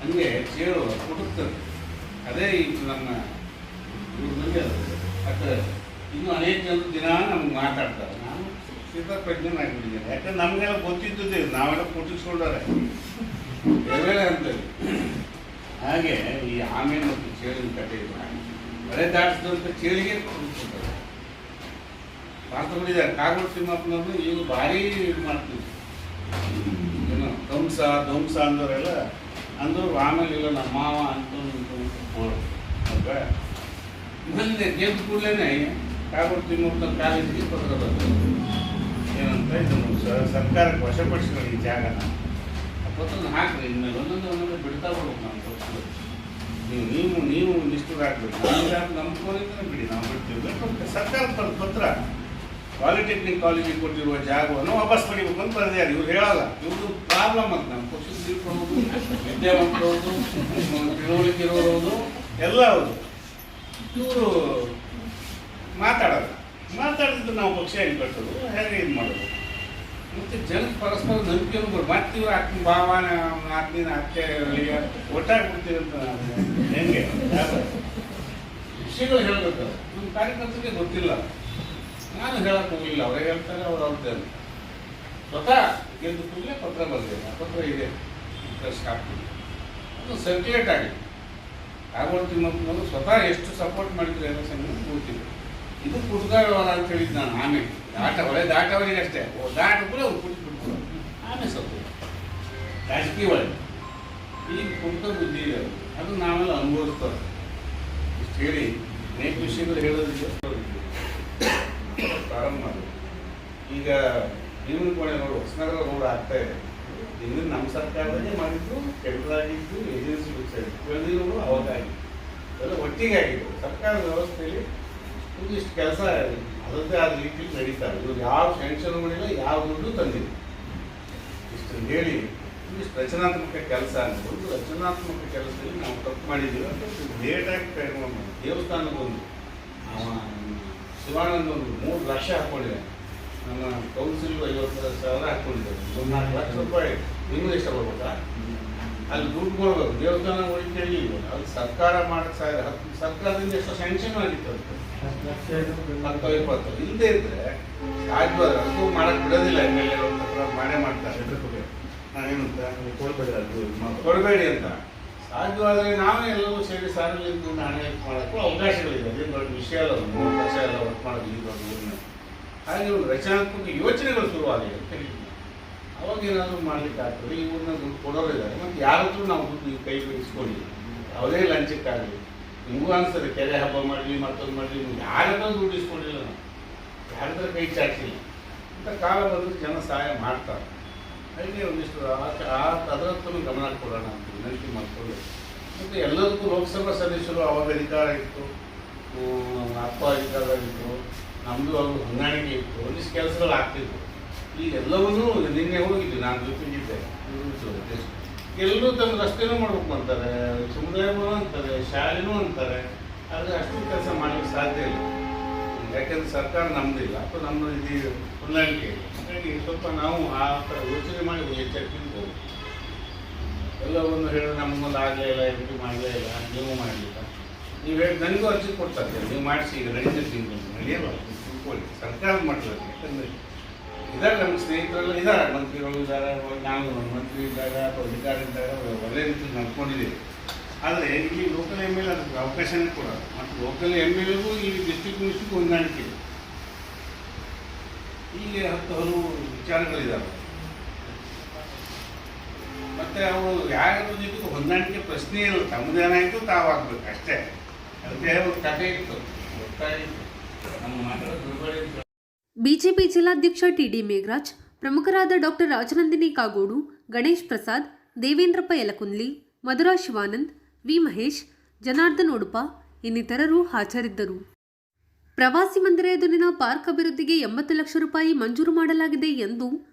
ಹಂಗೆ ಚೇಳು ಕುಟುಕ್ತದೆ. ಅದೇ ಈಗ ನಮ್ಮ ಇವ್ರ ಬಗ್ಗೆ ಅದು ಇನ್ನೂ ಅನೇಕ ಜನರು ದಿನ ನಮ್ಗೆ ಮಾತಾಡ್ತಾರೆ. ನಾನು ಸಿದ್ಧಪ್ರಜ್ಞನಾಗಿಬಿಟ್ಟಿದ್ದೇನೆ. ಯಾಕಂದ್ರೆ ನಮಗೆಲ್ಲ ಗೊತ್ತಿದ್ದೇ, ನಾವೆಲ್ಲ ಕುಟ್ಟಿಸ್ಕೊಂಡವ್ರೆ ಎವೆಲ್ಲ ಅಂತೇಳಿ. ಹಾಗೆ ಈ ಆಮೇಲೆ ಮತ್ತು ಚೇಳಿನ ಕಥೆ ಮಳೆ ದಾಟಿಸಿದಂಥ ಚೇಳಿಗೆ ಕುಡಿಸ್ಕೊಳ್ತಾರೆ. ಮಾತು ಬಿಟ್ಟಿದ್ದಾರೆ. ಕಾಗೋಡು ತಿಮ್ಮಪ್ಪನವ್ರನ್ನ ಈಗ ಭಾರಿ ಇದು ಮಾಡ್ತೀವಿ. ಏನೋ ಧ್ವಂಸ ಅಂದವರೆಲ್ಲ ಅಂದರು. ಆಮೇಲೆ ಇಲ್ಲ ನಮ್ಮ ಮಾವ ಅಂತ ಅಲ್ವಾ. ಮೊನ್ನೆ ಗೆದ್ದು ಕೂಡಲೇ ಕಾಗೋಡು ತಿಮ್ಮಪ್ಪನ ಕಾಲೇಜಿಗೆ ಪತ್ರ ಬಂದರು. ಏನಂತ ಇದನ್ನು ಸರ್ಕಾರಕ್ಕೆ ವಶಪಡಿಸ್ಕೊಳ್ಳಿ ಈ ಜಾಗನ, ಆ ಪತ್ರನ ಹಾಕ್ರಿ, ಇನ್ಮೇಲೆ ಒಂದೊಂದು ಬಿಡ್ತಾ ಬರ್ಬೇಕು. ನಾನು ನೀವು ನೀವು ನೀವು ಇಷ್ಟು ಶುರು ಆಗಬೇಕು. ನಮ್ಮ ಫೋನಿಂದ ಬಿಡಿ, ನಾವು ಬಿಡ್ತೀವಿ. ಸರ್ಕಾರದ ಪತ್ರ ಪಾಲಿಟೆಕ್ನಿಕ್ ಕಾಲೇಜಿಗೆ ಕೊಟ್ಟಿರುವ ಜಾಗವನ್ನು ವಾಪಸ್ ಪಡಿಬೇಕು ಅಂತ ಬರೆದಿದ್ದಾರೆ. ಇವ್ರು ಹೇಳಲ್ಲ, ಇವ್ರದ್ದು ಪ್ರಾಬ್ಲಮ್ ಅಂತ. ನಮ್ಮ ಪಕ್ಷದ ತಿಳ್ಕೊಳ್ಳೋದು, ವಿದ್ಯಾವಂತರವುದು, ತಿಳುವಳಿಕೆ ಇರೋದು ಎಲ್ಲ ಹೌದು. ಇವರು ಮಾತಾಡಿದ್ದು ನಾವು ಪಕ್ಷ ಹೆಂಗೆ ಕಟ್ಟೋದು, ಹೇಗೆ ಇದು ಮಾಡೋದು, ಮತ್ತು ಜನಕ್ಕೆ ಪರಸ್ಪರ ನಂಬಿಕೆನೂ ಬರೋದು. ಮತ್ತೆ ಇವ್ರು ಅಕ್ಕ ಭಾವನ ನಾಲ್ಕಿನ ಅತ್ತೆ ಒಟ್ಟಾಗ್ಬಿಡ್ತೀವಿ ಅಂತ ಹೆಂಗೆ ವಿಷಯಗಳು ಹೇಳಬೇಕು. ನಮ್ಮ ಕಾರ್ಯಕರ್ತರಿಗೆ ಗೊತ್ತಿಲ್ಲ, ನಾನು ಹೇಳಕ್ಕೆ ಹೋಗಿಲ್ಲ, ಅವರೇ ಹೇಳ್ತಾರೆ, ಅವ್ರು ಹೇಳ್ತಾರೆ. ಸ್ವತಃ ಗೆದ್ದು ಕೂಡಲೇ ಪತ್ರ ಬರೆದಿಲ್ಲ, ಪತ್ರ ಇದೆ, ಪ್ರೆಸ್ ಹಾಕ್ತೀವಿ, ಅದು ಸರ್ಕ್ಯುಲೇಟ್ ಆಗಿದೆ. ಕಾಗೋಡು ತಿಮ್ಮಪ್ಪನವರು ಸ್ವತಃ ಎಷ್ಟು ಸಪೋರ್ಟ್ ಮಾಡಿದ್ರು ಎಲೆಕ್ಷನ್ ಗೊತ್ತಿಲ್ಲ. ಇದು ಪುಟ್ಕ ವ್ಯವಹಾರ ಅಂತ ಹೇಳಿದ್ದು ನಾನು. ಆಮೇಲೆ ಒಳ್ಳೆ ದಾಟವರಿಗೆ ಅಷ್ಟೇ, ದಾಟ ಕೂಡ ಅವ್ರು ಬಿಟ್ಬಿಡ್ತಾರೆ. ಆಮೇಲೆ ಸ್ವಲ್ಪ ರಾಜಕೀಯ ಒಳಗೆ ಈಗ ಪುಟ್ಕ ಬುದ್ಧಿ ಇದೆ, ಅದು ನಾವೆಲ್ಲ ಅನುಭವಿಸ್ತಾರೆ. ಇಷ್ಟು ಹೇಳಿ ಅನೇಕ ವಿಷಯಗಳು ಹೇಳೋದಿದೆ, ಪ್ರಾರಂಭ ಮಾಡೋದು. ಈಗ ಭೀಮನ ಕೋಣೆ ರೋಡ್, ಹೊಸನಗರ ರೋಡ್ ಆಗ್ತಾ ಇದೆ. ಇನ್ನು ನಮ್ಮ ಸರ್ಕಾರದಲ್ಲೇ ಮಾಡಿದ್ದು, ಕೆಳಗಿದ್ದು, ಏಜೆನ್ಸಿಗಳು ಬೆಳೆದಿರೋದು ಅವಾಗಾಗಿ ಎಲ್ಲ ಒಟ್ಟಿಗೆ ಆಗಿದ್ದು. ಸರ್ಕಾರದ ವ್ಯವಸ್ಥೆಯಲ್ಲಿ ಒಂದಿಷ್ಟು ಕೆಲಸ ಅದರದ್ದೇ ಆದ ರೀತಿಯಲ್ಲಿ ನಡೀತಾರೆ. ಇವರು ಯಾವ ಸ್ಯಾಂಕ್ಷನ್ ಮಾಡಿಲ್ಲ, ಯಾವ ದುಡ್ಡು ತಂದಿಲ್ಲ. ಇಷ್ಟು ಹೇಳಿ ಒಂದಿಷ್ಟು ರಚನಾತ್ಮಕ ಕೆಲಸ ಅನ್ಬೋದು. ರಚನಾತ್ಮಕ ಕೆಲಸದಲ್ಲಿ ನಾವು ತಪ್ಪು ಮಾಡಿದ್ದೀವಿ ಅಂತ ಲೇಟಾಗಿ ಕೈಗೊಂಡು ಮಾಡಿ. ದೇವಸ್ಥಾನಕ್ಕೊಂದು ಶಿವಾನಂದ ಒಂದು 3 ಲಕ್ಷ ಹಾಕ್ಕೊಂಡಿದ್ದಾರೆ. ನಮ್ಮ ಕೌನ್ಸಿಲ್ 50,000 ಹಾಕ್ಕೊಂಡಿದ್ದಾರೆ. 1 4 ಲಕ್ಷ ರೂಪಾಯಿ ನಿಮ್ಗೆ ಇಷ್ಟ ಬರ್ಬೋದಾ? ಅಲ್ಲಿ ದುಡ್ಡು ಕೊಡ್ಬೇಕು, ದೇವಸ್ಥಾನ ಉಳಿತೇಳಿ. ಅದು ಸರ್ಕಾರ ಮಾಡಕ್ಕೆ ಸರ್ಕಾರದಿಂದ ಎಷ್ಟು ಸ್ಯಾಂಕ್ಷನ್ ಆಗಿತ್ತು ಅಂತ 10-20 ಇಲ್ಲದೆ ಇದ್ರೆ ಸಾಧ್ಯವಾದ ಅದು ಮಾಡಕ್ಕೆ ಬಿಡೋದಿಲ್ಲ. MLA ಮಾಡೇ ಮಾಡ್ತಾರೆ. ಏನಂತ ಕೊಡಬೇಡಿ ಅಂತ. ಸಾಧ್ಯವಾದರೆ ನಾವೇ ಎಲ್ಲವೂ ಸೇರಿ ಸಾರ್ವಜನಿಕ ಹಣ ಮಾಡೋಕ್ಕೂ ಅವಕಾಶಗಳಿದೆ. ಅದೇನು ದೊಡ್ಡ ವಿಷಯ ಅಲ್ಲ, 3 ವರ್ಷ ಎಲ್ಲ ವರ್ಕ್ ಮಾಡೋದು ಈ ದೊಡ್ಡ ಊರಿನ. ಹಾಗೆ ಒಂದು ರಚನಾತ್ಮಕ ಯೋಚನೆಗಳು ಶುರುವಾಗಿದೆ ಅಂತ ಹೇಳಿದ್ವಿ. ಅವಾಗ ಏನಾದರೂ ಮಾಡ್ಲಿಕ್ಕೆ ಆಗ್ತದೆ. ಈ ಊರಿನ ದುಡ್ಡು ಕೊಡೋರಿದ್ದಾರೆ, ಮತ್ತು ಯಾರತ್ರ ನಾವು ದುಡ್ಡು ಕೈ ಇಸ್ಕೊಂಡಿಲ್ಲ. ಯಾವುದೇ ಲಂಚಕ್ಕಾಗಲಿ ನಿಮಗೂ ಅನಿಸ್ತದೆ, ಕೆರೆ ಹಬ್ಬ ಮಾಡಲಿ ಮತ್ತೊಂದು ಮಾಡಲಿ, ನೀವು ಯಾರತ್ರ ದುಡ್ಡು ಇಸ್ಕೊಂಡಿಲ್ಲ, ನಾವು ಯಾರತ್ರ ಕೈ ಚಾಚಿಲ್ಲ ಅಂತ ಕಾಲ ಬಂದರೆ ಜನ ಸಹಾಯ ಮಾಡ್ತಾರೆ. ಹಾಗೆ ಒಂದಿಷ್ಟು ಅದರತ್ತೂ ಗಮನ ಕೊಡೋಣ ಅಂತ ವಿನಂತಿ ಮಾಡಿಕೊಂಡು, ಮತ್ತು ಎಲ್ಲದಕ್ಕೂ ಲೋಕಸಭಾ ಸದಸ್ಯರು ಅವಾಗ ಅಧಿಕಾರ ಇತ್ತು, ಅಪ್ಪ ಅಧಿಕಾರವಾಗಿತ್ತು, ನಮ್ಮದು ಅವ್ರಿಗೆ ಹೊಂದಾಣಿಕೆ ಇತ್ತು, ಒಂದಿಷ್ಟು ಕೆಲಸಗಳು ಆಗ್ತಿತ್ತು. ಈಗ ಎಲ್ಲವನ್ನೂ ನಿನ್ನೆ ಹೋಗಿದ್ವಿ, ನಾನು ಜೊತೆಗಿದ್ದೆ. ಎಲ್ಲರೂ ತಮ್ಮ ರಸ್ತೆನೂ ಮಾಡ್ಬೇಕು ಅಂತಾರೆ, ಸಮುದಾಯನೂ ಅಂತಾರೆ, ಶಾಲೆನೂ ಅಂತಾರೆ. ಆದರೆ ಅಷ್ಟು ಕೆಲಸ ಮಾಡಲಿಕ್ಕೆ ಸಾಧ್ಯ ಇಲ್ಲ. ಯಾಕೆಂದ್ರೆ ಸರ್ಕಾರ ನಮ್ಮದಿಲ್ಲ ಅಥವಾ ನಮ್ಮ ಇದು ಹೊಂದಾಣಿಕೆ ಇಲ್ಲ. ಹಾಗಾಗಿ ಸ್ವಲ್ಪ ನಾವು ಆ ಥರ ಯೋಚನೆ ಮಾಡಿ ಎಚ್ಚರಿಕೆ ಎಲ್ಲವನ್ನು ಹೇಳಿ ನಮ್ಮ ಮುಂದೆ ಆಗಲೇ ಇಲ್ಲ, ಎಂಟ್ರಿ ಮಾಡಲೇ ಇಲ್ಲ, ನೀವು ಮಾಡಲಿಲ್ಲ, ನೀವು ಹೇಳಿ ನನಗೂ ಅರ್ಜಿ ಕೊಡ್ತಾರೆ, ನೀವು ಮಾಡಿಸಿ ಈಗ ನಡೀತೀರಿ ನಡೆಯಲ್ಲ ತಿಳ್ಕೊಳ್ಳಿ. ಸರ್ಕಾರದ ಮಟ್ಟದಲ್ಲಿ ಯಾಕಂದರೆ ಇದ್ದಾರೆ, ನಮ್ಮ ಸ್ನೇಹಿತರೆಲ್ಲ ಇದ್ದಾರೆ, ಮಂತ್ರಿಗಳು ಇದ್ದಾರೆ, ನಾವು ಮಂತ್ರಿ ಇದ್ದಾಗ ಅಥವಾ ಅಧಿಕಾರ ಇದ್ದಾಗ ಒಳ್ಳೆ ರೀತಿ ನಡ್ಕೊಂಡಿದ್ದೀವಿ. ಆದರೆ ಇಲ್ಲಿ ಲೋಕಲ್ MLA ಅದಕ್ಕೆ ಅವಕಾಶನೇ ಕೊಡೋದು. ಮತ್ತು ಲೋಕಲ್ MLAಗೂ ಈ ಡಿಸ್ಟ್ರಿಕ್ಟ್ ಮಿನಿಸ್ಟ್ರಿಗೂ ಹೊಂದಾಣಿಕೆ ಇದೆ. ಹೀಗೆ 10 ಹಲವು ವಿಚಾರಗಳಿದ್ದಾವೆ. ಮತ್ತು ಅವರು ಯಾರ ಜೊತೆಗೂ ಹೊಂದಾಣಿಕೆ ಪ್ರಶ್ನೆ ಇಲ್ಲ, ತಮ್ಮದೇನಾಯಿತು ತಾವಾಗಬೇಕು ಅಷ್ಟೇ. ಅದಕ್ಕೆ ಒಂದು ಕಥೆ ಇತ್ತು, ಗೊತ್ತಾಗಿತ್ತು ನಮ್ಮ ಮಾತಾಡೋದು. ಬಿಜೆಪಿ ಜಿಲ್ಲಾಧ್ಯಕ್ಷ ಟಿಡಿ ಮೇಘರಾಜ್, ಪ್ರಮುಖರಾದ ಡಾಕ್ಟರ್ ರಾಜನಂದಿನಿ ಕಾಗೋಡು, ಗಣೇಶ್ ಪ್ರಸಾದ್, ದೇವೇಂದ್ರಪ್ಪ ಯಲಕುಂದ್ಲಿ, ಮಧುರಾ ಶಿವಾನಂದ್, ವಿ ಮಹೇಶ್, ಜನಾರ್ದನ್ ಉಡುಪ ಇನ್ನಿತರರು ಹಾಜರಿದ್ದರು. ಪ್ರವಾಸಿ ಮಂದಿರ ಎದುರಿನ ಪಾರ್ಕ್ ಅಭಿವೃದ್ಧಿಗೆ 80 ಲಕ್ಷ ರೂಪಾಯಿ ಮಂಜೂರು ಮಾಡಲಾಗಿದೆ ಎಂದು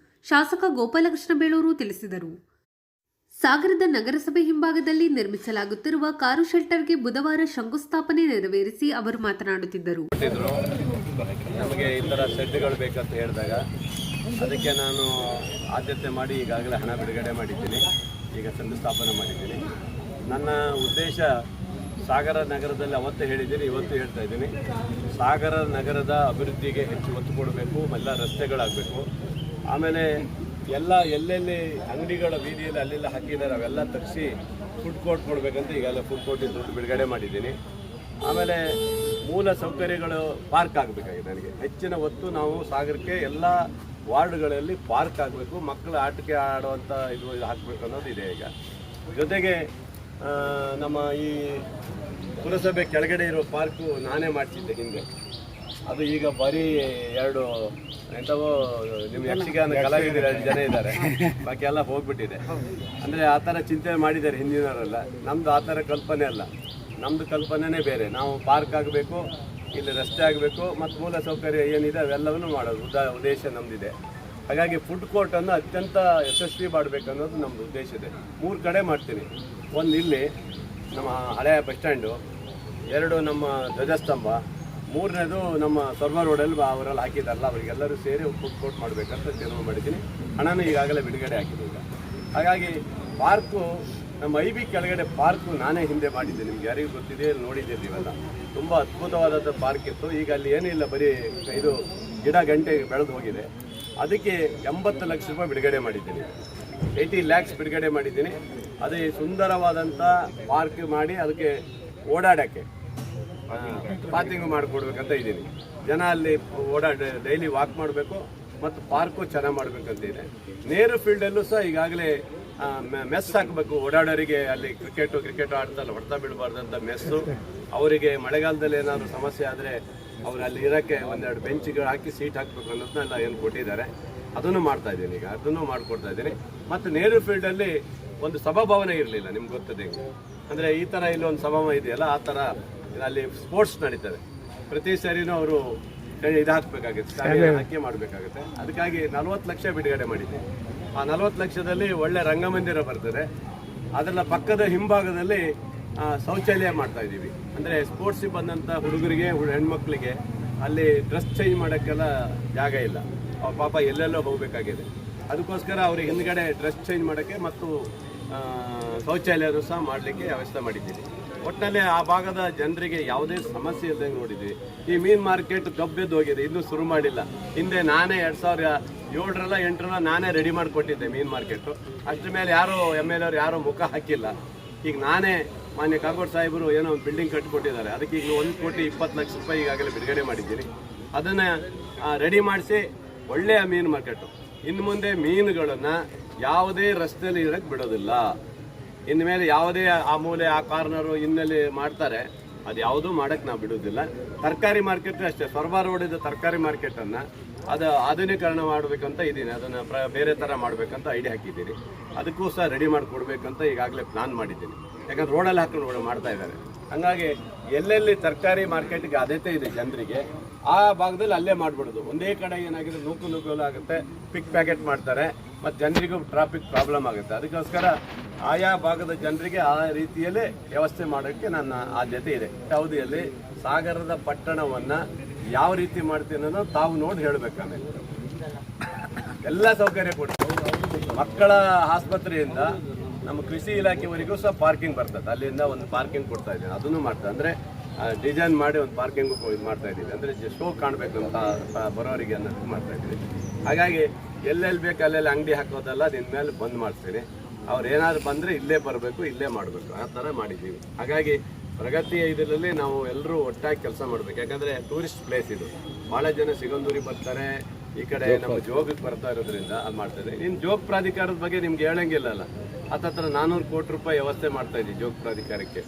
ಶಾಸಕ ಗೋಪಾಲಕೃಷ್ಣ ಬೇಳೂರು ತಿಳಿಸಿದರು. ಸಾಗರದ ನಗರಸಭೆ ಹಿಂಭಾಗದಲ್ಲಿ ನಿರ್ಮಿಸಲಾಗುತ್ತಿರುವ ಕಾರು ಶೆಲ್ಟರ್ಗೆ ಬುಧವಾರ ಶಂಕುಸ್ಥಾಪನೆ ನೆರವೇರಿಸಿ ಅವರು ಮಾತನಾಡುತ್ತಿದ್ದರು. ನಮಗೆ ಈ ಥರ ಶೆಡ್ಗಳು ಬೇಕಂತ ಹೇಳಿದಾಗ ಅದಕ್ಕೆ ನಾನು ಆದ್ಯತೆ ಮಾಡಿ ಈಗಾಗಲೇ ಹಣ ಬಿಡುಗಡೆ ಮಾಡಿದ್ದೀನಿ. ಈಗ ಶಂಕುಸ್ಥಾಪನೆ ಮಾಡಿದ್ದೀನಿ. ನನ್ನ ಉದ್ದೇಶ ಸಾಗರ ನಗರದಲ್ಲಿ ಅವತ್ತೇ ಹೇಳಿದ್ದೀನಿ, ಇವತ್ತು ಹೇಳ್ತಾ ಇದ್ದೀನಿ. ಸಾಗರ ನಗರದ ಅಭಿವೃದ್ಧಿಗೆ ಹೆಚ್ಚು ಒತ್ತು ಕೊಡಬೇಕು, ಎಲ್ಲ ರಸ್ತೆಗಳಾಗಬೇಕು. ಆಮೇಲೆ ಎಲ್ಲೆಲ್ಲಿ ಅಂಗಡಿಗಳ ಬೀದಿಯಲ್ಲಿ ಅಲ್ಲೆಲ್ಲ ಹಾಕಿದ್ದಾರೆ ಅವೆಲ್ಲ ತರಿಸಿ ಫುಡ್ ಕೋರ್ಟ್ ಕೊಡಬೇಕಂತ ಈಗಾಗಲೇ ಫುಡ್ ಕೋರ್ಟಿನ ದುಡ್ಡು ಬಿಡುಗಡೆ ಮಾಡಿದ್ದೀನಿ. ಆಮೇಲೆ ಮೂಲ ಸೌಕರ್ಯಗಳು ಪಾರ್ಕ್ ಆಗಬೇಕಾಗಿದೆ. ನನಗೆ ಹೆಚ್ಚಿನ ಒತ್ತು ನಾವು ಸಾಗರಕ್ಕೆ ಎಲ್ಲ ವಾರ್ಡ್ಗಳಲ್ಲಿ ಪಾರ್ಕ್ ಆಗಬೇಕು, ಮಕ್ಕಳು ಆಟಕ್ಕೆ ಆಡುವಂಥ ಇದು ಹಾಕಬೇಕು ಅನ್ನೋದು ಇದೆ. ಈಗ ಜೊತೆಗೆ ನಮ್ಮ ಈ ಪುರಸಭೆ ಕೆಳಗಡೆ ಇರೋ ಪಾರ್ಕು ನಾನೇ ಮಾಡ್ತಿದ್ದೆ ಹಿಂದೆ. ಅದು ಈಗ ಬರೀ 2 ಎಂಥವೋ ನಿಮ್ಮ ಯಕ್ಷಗಾನ ಕಲಾವಿದರು 2 ಜನ ಇದ್ದಾರೆ, ಬಾಕಿ ಎಲ್ಲ ಹೋಗ್ಬಿಟ್ಟಿದೆ. ಅಂದರೆ ಆ ಥರ ಚಿಂತನೆ ಮಾಡಿದ್ದಾರೆ ಹಿಂದಿನವರೆಲ್ಲ. ನಮ್ಮದು ಆ ಥರ ಕಲ್ಪನೆ ಅಲ್ಲ. ನಮ್ಮದು ಕಲ್ಪನೆನೇ ಬೇರೆ. ನಾವು ಪಾರ್ಕ್ ಆಗಬೇಕು, ಇಲ್ಲಿ ರಸ್ತೆ ಆಗಬೇಕು ಮತ್ತು ಮೂಲ ಸೌಕರ್ಯ ಏನಿದೆ ಅವೆಲ್ಲವನ್ನು ಮಾಡೋದು ಉದ್ದೇಶ ನಮ್ಮದಿದೆ. ಹಾಗಾಗಿ ಫುಡ್ ಕೋರ್ಟನ್ನು ಅತ್ಯಂತ ಯಶಸ್ವಿ ಮಾಡಬೇಕು ಅನ್ನೋದು ನಮ್ಮದು ಉದ್ದೇಶ ಇದೆ. 3 ಕಡೆ ಮಾಡ್ತೀನಿ. ಒಂದು ಇಲ್ಲಿ ನಮ್ಮ ಹಳೆಯ ಬಸ್ ಸ್ಟ್ಯಾಂಡು, 2 ನಮ್ಮ ಧ್ವಜಸ್ತಂಭ, 3ನೇದು ನಮ್ಮ ಸರ್ವ ರೋಡಲ್ಲಿ ಅವರೆಲ್ಲ ಹಾಕಿದಾರಲ್ಲ ಅವರಿಗೆಲ್ಲರೂ ಸೇರಿ ಫುಡ್ ಕೋರ್ಟ್ ಮಾಡಬೇಕಂತ ತೀರ್ಮಾನ ಮಾಡಿದ್ದೀನಿ. ಹಣನೂ ಈಗಾಗಲೇ ಬಿಡುಗಡೆ ಆಗಿದೆ ಈಗ. ಹಾಗಾಗಿ ಪಾರ್ಕು ನಮ್ಮ IB ಕೆಳಗಡೆ ಪಾರ್ಕು ನಾನೇ ಹಿಂದೆ ಮಾಡಿದ್ದೆ. ನಿಮ್ಗೆ ಯಾರಿಗೂ ಗೊತ್ತಿದೆ, ನೋಡಿದ್ದೀರಿ ನೀವೆಲ್ಲ. ತುಂಬ ಅದ್ಭುತವಾದಂಥ ಪಾರ್ಕ್ ಇತ್ತು. ಈಗ ಅಲ್ಲಿ ಏನಿಲ್ಲ, ಬರೀ ಇದು ಗಿಡ ಗಂಟೆ ಬೆಳೆದು ಹೋಗಿದೆ. ಅದಕ್ಕೆ 80 ಲಕ್ಷ ರೂಪಾಯಿ ಬಿಡುಗಡೆ ಮಾಡಿದ್ದೀನಿ. 80 lakhs ಬಿಡುಗಡೆ ಮಾಡಿದ್ದೀನಿ. ಅದೇ ಸುಂದರವಾದಂಥ ಪಾರ್ಕ್ ಮಾಡಿ ಅದಕ್ಕೆ ಓಡಾಡೋಕ್ಕೆ ಪಾರ್ಕಿಂಗ್ ಮಾಡಿಕೊಡ್ಬೇಕಂತ ಇದ್ದೀನಿ. ಜನ ಅಲ್ಲಿ ಡೈಲಿ ವಾಕ್ ಮಾಡಬೇಕು ಮತ್ತು ಪಾರ್ಕು ಚೆನ್ನಾಗಿ ಮಾಡಬೇಕಂತ ಇದೆ. ನೇರು ಫೀಲ್ಡಲ್ಲೂ ಸಹ ಈಗಾಗಲೇ ಮೆಸ್ ಹಾಕಬೇಕು ಓಡಾಡೋರಿಗೆ. ಅಲ್ಲಿ ಕ್ರಿಕೆಟ್ ಆಡ್ತಲ್ಲ, ಹೊಡೆತ ಬೀಳಬಾರ್ದಂಥ ಮೆಸ್ಸು. ಅವರಿಗೆ ಮಳೆಗಾಲದಲ್ಲಿ ಏನಾದರೂ ಸಮಸ್ಯೆ ಆದರೆ ಅವ್ರು ಅಲ್ಲಿ ಇರೋಕ್ಕೆ 1-2 ಬೆಂಚ್ಗಳು ಹಾಕಿ ಸೀಟ್ ಹಾಕಬೇಕು ಅನ್ನೋದನ್ನೆಲ್ಲ ಏನು ಕೊಟ್ಟಿದ್ದಾರೆ. ಅದನ್ನು ಮಾಡ್ತಾ ಇದ್ದೀನಿ ಈಗ, ಅದನ್ನು ಮಾಡಿಕೊಡ್ತಾ ಇದ್ದೀನಿ. ಮತ್ತು ನೇರು ಫೀಲ್ಡಲ್ಲಿ ಒಂದು ಸಭಾಭವನ ಇರಲಿಲ್ಲ, ನಿಮ್ಗೆ ಗೊತ್ತದೆ. ಅಂದರೆ ಈ ಥರ ಇಲ್ಲಿ ಒಂದು ಸಭಾಭವನ ಇದೆಯಲ್ಲ, ಆ ಥರ ಅಲ್ಲಿ ಸ್ಪೋರ್ಟ್ಸ್ ನಡೀತದೆ. ಪ್ರತಿ ಸರಿನೂ ಅವರು ಇದು ಹಾಕಬೇಕಾಗುತ್ತೆ, ಹಾಕಿ ಮಾಡಬೇಕಾಗುತ್ತೆ. ಅದಕ್ಕಾಗಿ 40 ಲಕ್ಷ ಬಿಡುಗಡೆ ಮಾಡಿದ್ದೆ. ಆ 40 ಲಕ್ಷದಲ್ಲಿ ಒಳ್ಳೆ ರಂಗಮಂದಿರ ಬರ್ತದೆ. ಅದರ ಪಕ್ಕದ ಹಿಂಭಾಗದಲ್ಲಿ ಶೌಚಾಲಯ ಮಾಡ್ತಾ ಇದ್ದೀವಿ. ಅಂದರೆ ಸ್ಪೋರ್ಟ್ಸಿಗೆ ಬಂದಂಥ ಹುಡುಗರಿಗೆ, ಹೆಣ್ಮಕ್ಳಿಗೆ ಅಲ್ಲಿ ಡ್ರೆಸ್ ಚೇಂಜ್ ಮಾಡೋಕ್ಕೆಲ್ಲ ಜಾಗ ಇಲ್ಲ. ಅವ್ರ ಪಾಪ ಎಲ್ಲೆಲ್ಲೋ ಹೋಗಬೇಕಾಗಿದೆ. ಅದಕ್ಕೋಸ್ಕರ ಅವ್ರಿಗೆ ಹಿಂದ್ಗಡೆ ಡ್ರೆಸ್ ಚೇಂಜ್ ಮಾಡೋಕ್ಕೆ ಮತ್ತು ಶೌಚಾಲಯನೂ ಸಹ ಮಾಡಲಿಕ್ಕೆ ವ್ಯವಸ್ಥೆ ಮಾಡಿದ್ದೀವಿ. ಒಟ್ಟಿನಲ್ಲಿ ಆ ಭಾಗದ ಜನರಿಗೆ ಯಾವುದೇ ಸಮಸ್ಯೆ ಇಲ್ಲದಂಗೆ ನೋಡಿದ್ವಿ. ಈ ಮೀನು ಮಾರ್ಕೆಟ್ ಗಬ್ಬೆದ್ದು ಹೋಗಿದೆ, ಇನ್ನೂ ಶುರು ಮಾಡಿಲ್ಲ. ಹಿಂದೆ ನಾನೇ 2007 8 ನಾನೇ ರೆಡಿ ಮಾಡಿಕೊಟ್ಟಿದ್ದೆ ಮೀನು ಮಾರ್ಕೆಟು. ಅಷ್ಟ್ರ ಮೇಲೆ ಯಾರೂ MLA ಅವರು ಯಾರೂ ಮುಖ ಹಾಕಿಲ್ಲ. ಈಗ ನಾನೇ ಮಾನ್ಯ ಕಾಗೋಡು ಸಾಹೇಬರು ಏನೋ ಒಂದು ಬಿಲ್ಡಿಂಗ್ ಕಟ್ಟಿಕೊಟ್ಟಿದ್ದಾರೆ. ಅದಕ್ಕೆ ಈಗ 1,20 ಲಕ್ಷ ರೂಪಾಯಿ ಈಗಾಗಲೇ ಬಿಡುಗಡೆ ಮಾಡಿದ್ದೀನಿ. ಅದನ್ನು ರೆಡಿ ಮಾಡಿಸಿ ಒಳ್ಳೆಯ ಮೀನು ಮಾರ್ಕೆಟು. ಇನ್ನು ಮುಂದೆ ಮೀನುಗಳನ್ನು ಯಾವುದೇ ರಸ್ತೆಯಲ್ಲಿ ಇರೋಕ್ಕೆ ಬಿಡೋದಿಲ್ಲ. ಇನ್ನು ಮೇಲೆ ಯಾವುದೇ ಆ ಮೂಲೆ ಆ ಕಾರ್ನರು ಇನ್ನಲ್ಲಿ ಮಾಡ್ತಾರೆ, ಅದು ಯಾವುದೂ ಮಾಡೋಕ್ಕೆ ನಾವು ಬಿಡೋದಿಲ್ಲ. ತರಕಾರಿ ಮಾರ್ಕೆಟ್ ಅಷ್ಟೇ, ಸ್ವರ್ಬ ರೋಡಿದ ತರಕಾರಿ ಮಾರ್ಕೆಟನ್ನು ಅದು ಆಧುನೀಕರಣ ಮಾಡಬೇಕಂತ ಇದ್ದೀನಿ. ಅದನ್ನು ಬೇರೆ ಥರ ಮಾಡಬೇಕಂತ ಐಡಿಯಾ ಹಾಕಿದ್ದೀನಿ. ಅದಕ್ಕೂ ಸಹ ರೆಡಿ ಮಾಡಿಕೊಡ್ಬೇಕಂತ ಈಗಾಗಲೇ ಪ್ಲಾನ್ ಮಾಡಿದ್ದೀನಿ. ಯಾಕಂದ್ರೆ ರೋಡಲ್ಲಿ ಹಾಕೊಂಡು ಮಾಡ್ತಾ ಇದ್ದಾರೆ. ಹಾಗಾಗಿ ಎಲ್ಲೆಲ್ಲಿ ತರಕಾರಿ ಮಾರ್ಕೆಟ್ಗೆ ಆದ್ಯತೆ ಇದೆ ಜನರಿಗೆ, ಆ ಭಾಗದಲ್ಲಿ ಅಲ್ಲೇ ಮಾಡಿಬಿಡೋದು. ಒಂದೇ ಕಡೆ ಏನಾಗಿದೆ, ನೂಕು ಆಗುತ್ತೆ, ಪಿಕ್ ಪ್ಯಾಕೆಟ್ ಮಾಡ್ತಾರೆ ಮತ್ತು ಜನರಿಗೂ ಟ್ರಾಫಿಕ್ ಪ್ರಾಬ್ಲಮ್ ಆಗುತ್ತೆ. ಅದಕ್ಕೋಸ್ಕರ ಆಯಾ ಭಾಗದ ಜನರಿಗೆ ಆ ರೀತಿಯಲ್ಲೇ ವ್ಯವಸ್ಥೆ ಮಾಡೋಕ್ಕೆ ನನ್ನ ಆದ್ಯತೆ ಇದೆ. ಯಾವುದೇ ಸಾಗರದ ಪಟ್ಟಣವನ್ನು ಯಾವ ರೀತಿ ಮಾಡ್ತೀನಿ ಅನ್ನೋದು ತಾವು ನೋಡಿ ಹೇಳಬೇಕಾದ್ರೆ ಎಲ್ಲ ಸೌಕರ್ಯ ಕೊಡ್ತೀವಿ. ಮಕ್ಕಳ ಆಸ್ಪತ್ರೆಯಿಂದ ನಮ್ಮ ಕೃಷಿ ಇಲಾಖೆವರೆಗೂ ಸಹ ಪಾರ್ಕಿಂಗ್ ಬರ್ತದೆ. ಅಲ್ಲಿಂದ ಒಂದು ಪಾರ್ಕಿಂಗ್ ಕೊಡ್ತಾ ಇದ್ದೀನಿ. ಅದನ್ನು ಮಾಡ್ತಾ ಅಂದರೆ ಡಿಸೈನ್ ಮಾಡಿ ಒಂದು ಪಾರ್ಕಿಂಗು ಇದು ಮಾಡ್ತಾ ಇದ್ದೀವಿ. ಅಂದರೆ ಶೋ ಕಾಣಬೇಕು ಅಂತ ಬರೋರಿಗೆ ಅನ್ನೋದು ಮಾಡ್ತಾ ಇದ್ದೀವಿ. ಹಾಗಾಗಿ ಎಲ್ಲೆಲ್ಲಿ ಬೇಕು ಅಲ್ಲೆಲ್ಲಿ ಅಂಗಡಿ ಹಾಕೋದಲ್ಲ, ಅದಿನ ಮೇಲೆ ಬಂದ್ ಮಾಡ್ತೀನಿ. ಅವ್ರು ಏನಾದ್ರು ಬಂದರೆ ಇಲ್ಲೇ ಬರಬೇಕು, ಇಲ್ಲೇ ಮಾಡಬೇಕು, ಆ ಥರ ಮಾಡಿದ್ದೀವಿ. ಹಾಗಾಗಿ ಪ್ರಗತಿಯ ಇದರಲ್ಲಿ ನಾವು ಎಲ್ಲರೂ ಒಟ್ಟಾಗಿ ಕೆಲಸ ಮಾಡಬೇಕು. ಯಾಕಂದರೆ ಟೂರಿಸ್ಟ್ ಪ್ಲೇಸ್ ಇದು. ಭಾಳ ಜನ ಸಿಗಂದೂರಿಗೆ ಬರ್ತಾರೆ, ಈ ಕಡೆ ನಮ್ಮ ಜೋಗಕ್ಕೆ ಬರ್ತಾ ಇರೋದ್ರಿಂದ ಅದು ಮಾಡ್ತಾಯಿದೆ. ಇನ್ನು ಜೋಗ ಪ್ರಾಧಿಕಾರದ ಬಗ್ಗೆ ನಿಮ್ಗೆ ಹೇಳಂಗಿಲ್ಲಲ್ಲ, ಹತ್ರ 400 ಕೋಟಿ ರೂಪಾಯಿ ವ್ಯವಸ್ಥೆ ಮಾಡ್ತಾ ಇದ್ದೀವಿ ಜೋಗ ಪ್ರಾಧಿಕಾರಕ್ಕೆ.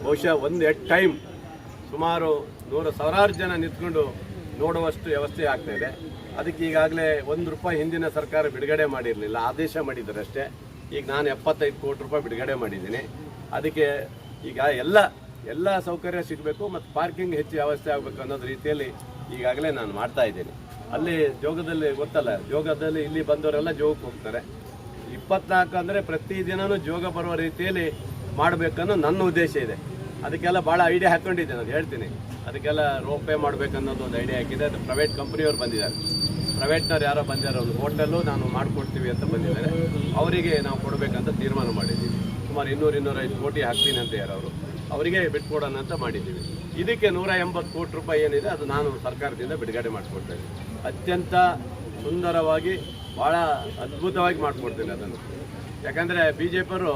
ಬಹುಶಃ ಎಟ್ ಟೈಮ್ ಸುಮಾರು 100,000 ಜನ ನಿಂತ್ಕೊಂಡು ನೋಡುವಷ್ಟು ವ್ಯವಸ್ಥೆ ಆಗ್ತಾ ಇದೆ. ಅದಕ್ಕೆ ಈಗಾಗಲೇ ₹1 ಹಿಂದಿನ ಸರ್ಕಾರ ಬಿಡುಗಡೆ ಮಾಡಿರಲಿಲ್ಲ, ಆದೇಶ ಮಾಡಿದ್ದಾರೆ ಅಷ್ಟೇ. ಈಗ ನಾನು 75 ಕೋಟಿ ರೂಪಾಯಿ ಬಿಡುಗಡೆ ಮಾಡಿದ್ದೀನಿ. ಅದಕ್ಕೆ ಈಗ ಎಲ್ಲ ಸೌಕರ್ಯ ಸಿಗಬೇಕು ಮತ್ತು ಪಾರ್ಕಿಂಗ್ ಹೆಚ್ಚು ವ್ಯವಸ್ಥೆ ಆಗಬೇಕು ಅನ್ನೋದು ರೀತಿಯಲ್ಲಿ ಈಗಾಗಲೇ ನಾನು ಮಾಡ್ತಾ ಇದ್ದೀನಿ. ಅಲ್ಲಿ ಜೋಗದಲ್ಲಿ ಗೊತ್ತಲ್ಲ, ಜೋಗದಲ್ಲಿ ಇಲ್ಲಿ ಬಂದವರೆಲ್ಲ ಜೋಗಕ್ಕೆ ಹೋಗ್ತಾರೆ. 24 ಅಂದರೆ ಪ್ರತಿದಿನವೂ ಜೋಗ ಬರುವ ರೀತಿಯಲ್ಲಿ ಮಾಡಬೇಕನ್ನೋ ನನ್ನ ಉದ್ದೇಶ ಇದೆ. ಅದಕ್ಕೆಲ್ಲ ಭಾಳ ಐಡಿಯಾ ಹಾಕ್ಕೊಂಡಿದ್ದೇನೆ, ಅದು ಹೇಳ್ತೀನಿ. ಅದಕ್ಕೆಲ್ಲ ರೋಪೇ ಮಾಡಬೇಕನ್ನೋದು ಒಂದು ಐಡಿಯಾ ಹಾಕಿದೆ. ಅದು ಪ್ರೈವೇಟ್ ಕಂಪ್ನಿಯವ್ರು ಬಂದಿದ್ದಾರೆ, ಪ್ರೈವೇಟ್ನವ್ರು ಯಾರೋ ಬಂದಿದ್ದಾರೆ. ಒಂದು ಹೋಟೆಲ್ಲು ನಾನು ಮಾಡಿಕೊಡ್ತೀವಿ ಅಂತ ಬಂದಿದ್ದಾರೆ. ಅವರಿಗೆ ನಾವು ಕೊಡಬೇಕಂತ ತೀರ್ಮಾನ ಮಾಡಿದ್ದೀವಿ. ಸುಮಾರು 200-205 ಕೋಟಿ ಹಾಕ್ತೀನಿ ಅಂತ ಯಾರವರು, ಅವರಿಗೆ ಬಿಟ್ಕೊಡೋಣ ಅಂತ ಮಾಡಿದ್ದೀವಿ. ಇದಕ್ಕೆ 180 ಕೋಟಿ ರೂಪಾಯಿ ಏನಿದೆ ಅದು ನಾನು ಸರ್ಕಾರದಿಂದ ಬಿಡುಗಡೆ ಮಾಡಿಕೊಡ್ತಾ ಇದ್ದೀನಿ. ಅತ್ಯಂತ ಸುಂದರವಾಗಿ ಭಾಳ ಅದ್ಭುತವಾಗಿ ಮಾಡಿಕೊಡ್ತೀನಿ ಅದನ್ನು. ಯಾಕಂದರೆ BJPಯವರು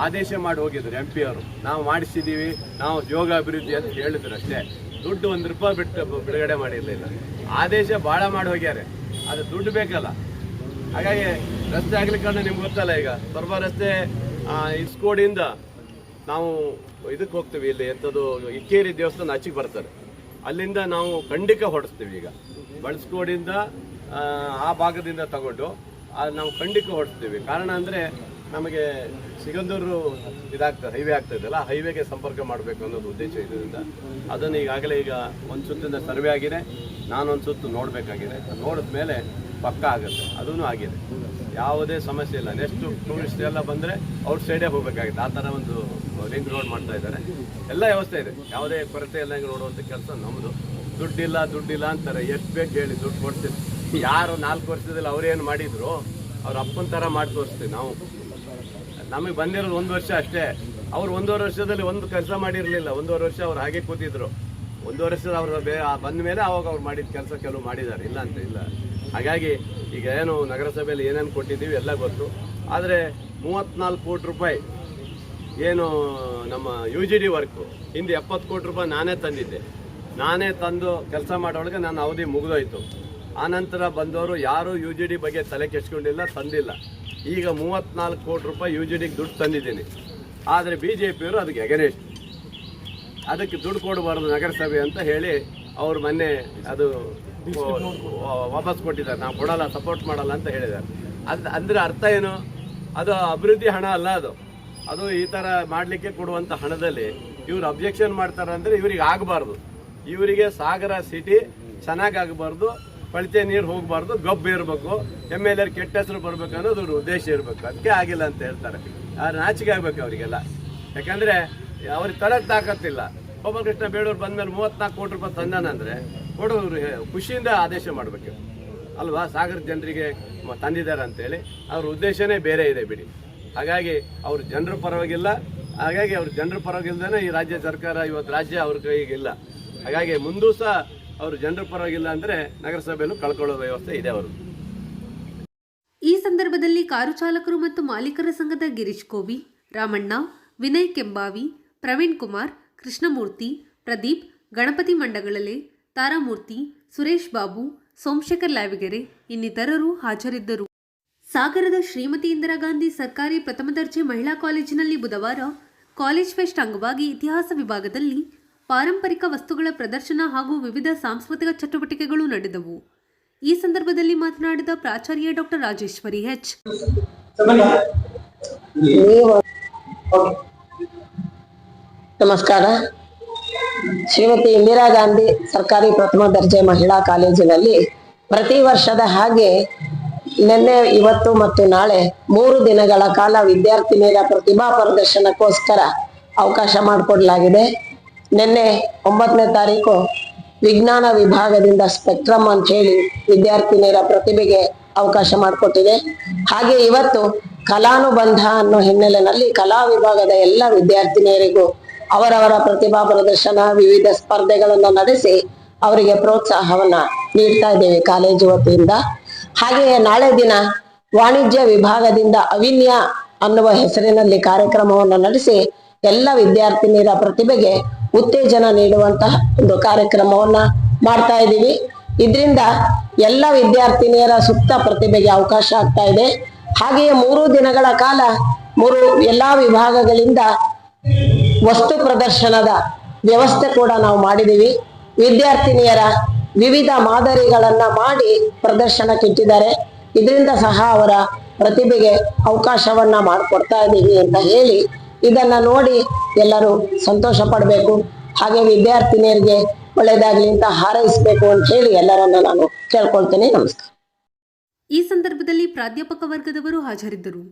ಆದೇಶ ಮಾಡಿ ಹೋಗಿದ್ರು, MP ಅವರು ನಾವು ಮಾಡಿಸಿದ್ದೀವಿ, ನಾವು ಜೋಗ ಅಭಿವೃದ್ಧಿ ಅಂತ ಹೇಳಿದ್ರು ಅಷ್ಟೇ. ದುಡ್ಡು ₹1 ಬಿಟ್ಟು ಬಿಡುಗಡೆ ಮಾಡಿರಲಿಲ್ಲ. ಆದೇಶ ಭಾಳ ಮಾಡಿ ಹೋಗ್ಯಾರೆ, ಅದು ದುಡ್ಡು ಬೇಕಲ್ಲ. ಹಾಗಾಗಿ ರಸ್ತೆ ಆಗ್ಲಿಕ್ಕೆ ನಿಮ್ಗೆ ಗೊತ್ತಲ್ಲ, ಈಗ ಸ್ವರ್ಬ ರಸ್ತೆ ಇಸ್ಕೋಡಿಂದ ನಾವು ಇದಕ್ಕೆ ಹೋಗ್ತೀವಿ, ಇಲ್ಲಿ ಎಂಥದ್ದು ಇಕ್ಕೇರಿ ದೇವಸ್ಥಾನ ಆಚೆಗೆ ಬರ್ತಾರೆ, ಅಲ್ಲಿಂದ ನಾವು ಖಂಡಿಕ ಹೊಡಿಸ್ತೀವಿ. ಈಗ ಬಳಸ್ಕೋಡಿಂದ ಆ ಭಾಗದಿಂದ ತಗೊಂಡು ನಾವು ಖಂಡಿಕ ಹೊಡಿಸ್ತೀವಿ. ಕಾರಣ ಅಂದರೆ ನಮಗೆ ಸಿಗಂದೂರು ಇದಾಗ್ತದೆ, ಹೈವೇ ಆಗ್ತದಲ್ಲ, ಆ ಹೈವೇಗೆ ಸಂಪರ್ಕ ಮಾಡಬೇಕು ಅನ್ನೋದು ಉದ್ದೇಶ ಇದರಿಂದ ಅದನ್ನು ಈಗಾಗಲೇ ಈಗ ಒಂದು ಸುತ್ತಿಂದ ಸರ್ವೆ ಆಗಿದೆ. ನಾನೊಂದು ಸುತ್ತು ನೋಡಬೇಕಾಗಿದೆ. ನೋಡಿದ ಮೇಲೆ ಪಕ್ಕ ಆಗುತ್ತೆ. ಅದೂ ಆಗಿದೆ, ಯಾವುದೇ ಸಮಸ್ಯೆ ಇಲ್ಲ. ನೆಕ್ಸ್ಟ್ ಟೂರಿಸ್ಟ್ ಎಲ್ಲ ಬಂದರೆ ಔಟ್ ಸೈಡೇ ಹೋಗಬೇಕಾಗಿದೆ. ಆ ಥರ ಒಂದು ರಿಂಗ್ ರೋಡ್ ಮಾಡ್ತಾ ಇದ್ದಾರೆ. ಎಲ್ಲ ವ್ಯವಸ್ಥೆ ಇದೆ, ಯಾವುದೇ ಕೊರತೆ ಇಲ್ಲ. ಹಿಂಗೆ ನೋಡುವಂಥ ಕೆಲಸ ನಮ್ಮದು. ದುಡ್ಡಿಲ್ಲ ಅಂತಾರೆ. ಎಷ್ಟು ಬೇಕು ಹೇಳಿ, ದುಡ್ಡು ಕೊಡ್ತೀವಿ. ಯಾರು 4 ವರ್ಷದಲ್ಲಿ ಅವರೇನು ಮಾಡಿದ್ರು ಅವ್ರ ಅಪ್ಪನ ಥರ ಮಾಡಿ ತೋರಿಸ್ತೀವಿ ನಾವು. ನಮಗೆ ಬಂದಿರೋದು 1 ವರ್ಷ ಅಷ್ಟೇ. ಅವ್ರು 1.5 ವರ್ಷದಲ್ಲಿ ಒಂದು ಕೆಲಸ ಮಾಡಿರಲಿಲ್ಲ. 1.5 ವರ್ಷ ಅವ್ರು ಹಾಗೆ ಕೂತಿದ್ರು. 1 ವರ್ಷದ ಅವ್ರು ಬಂದ ಮೇಲೆ ಅವಾಗ ಅವ್ರು ಮಾಡಿದ ಕೆಲಸ ಕೆಲವು ಮಾಡಿದ್ದಾರೆ, ಇಲ್ಲ ಅಂತ ಇಲ್ಲ. ಹಾಗಾಗಿ ಈಗ ಏನು ನಗರಸಭೆಯಲ್ಲಿ ಏನೇನು ಕೊಟ್ಟಿದ್ದೀವಿ ಎಲ್ಲ ಗೊತ್ತು. ಆದರೆ 34 ಕೋಟಿ ರೂಪಾಯಿ ಏನು ನಮ್ಮ UGD ವರ್ಕು, ಹಿಂದೆ 70 ಕೋಟಿ ರೂಪಾಯಿ ನಾನೇ ತಂದು ಕೆಲಸ ಮಾಡೋಳಗೆ ನನ್ನ ಅವಧಿ ಮುಗಿದೋಯ್ತು. ಆನಂತರ ಬಂದವರು ಯಾರೂ UGD ಬಗ್ಗೆ ತಲೆ ಕೆಡ್ಸ್ಕೊಂಡಿಲ್ಲ, ತಂದಿಲ್ಲ. ಈಗ 34 ಕೋಟಿ ರೂಪಾಯಿ UGDಗೆ ದುಡ್ಡು ತಂದಿದ್ದೀನಿ. ಆದರೆ BJPಯವರು ಅದಕ್ಕೆ ಎಗನೆಸ್ಟ್, ಅದಕ್ಕೆ ದುಡ್ಡು ಕೊಡಬಾರ್ದು ನಗರಸಭೆ ಅಂತ ಹೇಳಿ ಅವರು ಮೊನ್ನೆ ಅದು ವಾಪಸ್ ಕೊಟ್ಟಿದ್ದಾರೆ. ನಾವು ಕೊಡಲ್ಲ, ಸಪೋರ್ಟ್ ಮಾಡಲ್ಲ ಅಂತ ಹೇಳಿದ್ದಾರೆ. ಅಂದರೆ ಅರ್ಥ ಏನು? ಅದು ಅಭಿವೃದ್ಧಿ ಹಣ ಅಲ್ಲ. ಅದು ಈ ಥರ ಮಾಡಲಿಕ್ಕೆ ಕೊಡುವಂಥ ಹಣದಲ್ಲಿ ಇವರು ಅಬ್ಜೆಕ್ಷನ್ ಮಾಡ್ತಾರೆ ಅಂದರೆ ಇವರಿಗೆ ಆಗಬಾರ್ದು. ಇವರಿಗೆ ಸಾಗರ ಸಿಟಿ ಚೆನ್ನಾಗಾಗಬಾರ್ದು, ಕೊಳಚೆ ನೀರು ಹೋಗಬಾರ್ದು, ಗಬ್ಬು ಇರಬೇಕು, MLA ಕೆಟ್ಟ ಹೆಸರು ಬರಬೇಕು ಅನ್ನೋದು ಅವ್ರ ಉದ್ದೇಶ ಇರಬೇಕು. ಅದಕ್ಕೆ ಆಗಿಲ್ಲ ಅಂತ ಹೇಳ್ತಾರೆ. ನಾಚಿಕೆ ಆಗಬೇಕು ಅವರಿಗೆಲ್ಲ. ಯಾಕಂದರೆ ಅವ್ರಿಗೆ ತಡಕ್ಕೆ ತಾಕತ್ತಿಲ್ಲ. ಗೋಪಾಲಕೃಷ್ಣ ಬೇಡೂರು ಬಂದಮೇಲೆ 34 ಕೋಟಿ ರೂಪಾಯಿ ತಂದಾನಂದರೆ ಕೊಡೋರು ಖುಷಿಯಿಂದ ಆದೇಶ ಮಾಡಬೇಕು ಅಲ್ವಾ? ಸಾಗರ ಜನರಿಗೆ ತಂದಿದ್ದಾರೆ ಅಂತೇಳಿ ಅವ್ರ ಉದ್ದೇಶನೇ ಬೇರೆ ಇದೆ ಬಿಡಿ. ಹಾಗಾಗಿ ಅವ್ರ ಜನರ ಪರವಾಗಿಲ್ಲ. ಹಾಗಾಗಿ ಅವ್ರ ಜನರ ಪರವಾಗಿಲ್ದೇ ಈ ರಾಜ್ಯ ಸರ್ಕಾರ ಇವತ್ತು ರಾಜ್ಯ ಅವ್ರ ಕೈಗಿಲ್ಲ. ಹಾಗಾಗಿ ಮುಂದೂ ಸಹ ಅವರು ಜನರ ಪರವಾಗಿಲ್ಲ ಅಂದರೆ ನಗರಸಭೆಯಲ್ಲೂ ಕಳ್ಕೊಳ್ಳೋ ವ್ಯವಸ್ಥೆ ಇದೆ ಅವರು. ಈ ಸಂದರ್ಭದಲ್ಲಿ ಕಾರು ಚಾಲಕರು ಮತ್ತು ಮಾಲೀಕರ ಸಂಘದ ಗಿರೀಶ್ ಕೋವಿ, ರಾಮಣ್ಣ, ವಿನಯ್ ಕೆಂಬಾವಿ, ಪ್ರವೀಣ್ ಕುಮಾರ್, ಕೃಷ್ಣಮೂರ್ತಿ, ಪ್ರದೀಪ್, ಗಣಪತಿ ಮಂಡಗಳಲೆ, ತಾರಾಮೂರ್ತಿ, ಸುರೇಶ್ ಬಾಬು, ಸೋಮಶೇಖರ್ ಲಾವಿಗೆರೆ ಇನ್ನಿತರರು ಹಾಜರಿದ್ದರು. ಸಾಗರದ ಶ್ರೀಮತಿ ಇಂದಿರಾ ಗಾಂಧಿ ಸರ್ಕಾರಿ ಪ್ರಥಮ ದರ್ಜೆ ಮಹಿಳಾ ಕಾಲೇಜಿನಲ್ಲಿ ಬುಧವಾರ ಕಾಲೇಜ್ ಫೆಸ್ಟ್ ಅಂಗವಾಗಿ ಇತಿಹಾಸ ವಿಭಾಗದಲ್ಲಿ ಪಾರಂಪರಿಕ ವಸ್ತುಗಳ ಪ್ರದರ್ಶನ ಹಾಗೂ ವಿವಿಧ ಸಾಂಸ್ಕೃತಿಕ ಚಟುವಟಿಕೆಗಳು ನಡೆದವು. ಈ ಸಂದರ್ಭದಲ್ಲಿ ಮಾತನಾಡಿದ ಪ್ರಾಚಾರ್ಯ ಡಾಕ್ಟರ್ ರಾಜೇಶ್ವರಿ ಎಚ್. ನಮಸ್ಕಾರ. ಶ್ರೀಮತಿ ಇಂದಿರಾ ಗಾಂಧಿ ಸರ್ಕಾರಿ ಪ್ರಥಮ ದರ್ಜೆ ಮಹಿಳಾ ಕಾಲೇಜಿನಲ್ಲಿ ಪ್ರತಿ ವರ್ಷದ ಹಾಗೆ ನಿನ್ನೆ, ಇವತ್ತು ಮತ್ತು ನಾಳೆ 3 ದಿನಗಳ ಕಾಲ ವಿದ್ಯಾರ್ಥಿನಿಯರ ಪ್ರತಿಭಾ ಪ್ರದರ್ಶನಕ್ಕೋಸ್ಕರ ಅವಕಾಶ ಮಾಡಿಕೊಡಲಾಗಿದೆ. ನಿನ್ನೆ 9ನೇ ತಾರೀಕು ವಿಜ್ಞಾನ ವಿಭಾಗದಿಂದ ಸ್ಪೆಕ್ಟ್ರಮ್ ಅಂತ ಹೇಳಿ ವಿದ್ಯಾರ್ಥಿನಿಯರ ಪ್ರತಿಭೆಗೆ ಅವಕಾಶ ಮಾಡಿಕೊಟ್ಟಿದೆ. ಹಾಗೆ ಇವತ್ತು ಕಲಾನುಬಂಧ ಅನ್ನೋ ಹಿನ್ನೆಲೆಯಲ್ಲಿ ಕಲಾ ವಿಭಾಗದ ಎಲ್ಲ ವಿದ್ಯಾರ್ಥಿನಿಯರಿಗೂ ಅವರವರ ಪ್ರತಿಭಾ ಪ್ರದರ್ಶನ, ವಿವಿಧ ಸ್ಪರ್ಧೆಗಳನ್ನು ನಡೆಸಿ ಅವರಿಗೆ ಪ್ರೋತ್ಸಾಹವನ್ನ ನೀಡ್ತಾ ಇದ್ದೇವೆ ಕಾಲೇಜು ವತಿಯಿಂದ. ಹಾಗೆಯೇ ನಾಳೆ ದಿನ ವಾಣಿಜ್ಯ ವಿಭಾಗದಿಂದ ಅವಿನ್ಯ ಅನ್ನುವ ಹೆಸರಿನಲ್ಲಿ ಕಾರ್ಯಕ್ರಮವನ್ನು ನಡೆಸಿ ಎಲ್ಲ ವಿದ್ಯಾರ್ಥಿನಿಯರ ಪ್ರತಿಭೆಗೆ ಉತ್ತೇಜನ ನೀಡುವಂತಹ ಒಂದು ಕಾರ್ಯಕ್ರಮವನ್ನ ಮಾಡ್ತಾ ಇದ್ದೀವಿ. ಇದರಿಂದ ಎಲ್ಲ ವಿದ್ಯಾರ್ಥಿನಿಯರ ಸುಪ್ತ ಪ್ರತಿಭೆಗೆ ಅವಕಾಶ ಆಗ್ತಾ ಇದೆ. ಹಾಗೆಯೇ 3 ದಿನಗಳ ಕಾಲ 3 ಎಲ್ಲಾ ವಿಭಾಗಗಳಿಂದ ವಸ್ತು ಪ್ರದರ್ಶನದ ವ್ಯವಸ್ಥೆ ಕೂಡ ನಾವು ಮಾಡಿದೀವಿ. ವಿದ್ಯಾರ್ಥಿನಿಯರ ವಿವಿಧ ಮಾದರಿಗಳನ್ನ ಮಾಡಿ ಪ್ರದರ್ಶನಕ್ಕಿಟ್ಟಿದ್ದಾರೆ. ಇದರಿಂದ ಸಹ ಅವರ ಪ್ರತಿಭೆಗೆ ಅವಕಾಶವನ್ನ ಮಾಡಿಕೊಡ್ತಾ ಇದ್ದೀವಿ ಅಂತ ಹೇಳಿ ಇದನ್ನ ನೋಡಿ ಎಲ್ಲರೂ ಸಂತೋಷ ಪಡಬೇಕು. ಹಾಗೆ ವಿದ್ಯಾರ್ಥಿನಿಯರಿಗೆ ಒಳ್ಳೆಯದಾಗಲಿ ಅಂತ ಹಾರೈಸಬೇಕು ಅಂತ ಹೇಳಿ ಎಲ್ಲರನ್ನ ನಾನು ಕೇಳ್ಕೊಳ್ತೇನೆ. ನಮಸ್ಕಾರ. ಈ ಸಂದರ್ಭದಲ್ಲಿ ಪ್ರಾಧ್ಯಾಪಕ ವರ್ಗದವರು ಹಾಜರಿದ್ದರು.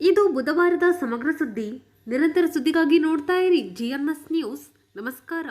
ಇದು ಬುಧವಾರದ ಸಮಗ್ರ ಸುದ್ದಿ. ನಿರಂತರ ಸುದ್ದಿಗಾಗಿ ನೋಡ್ತಾ ಇರಿ GMS ನ್ಯೂಸ್. ನಮಸ್ಕಾರ.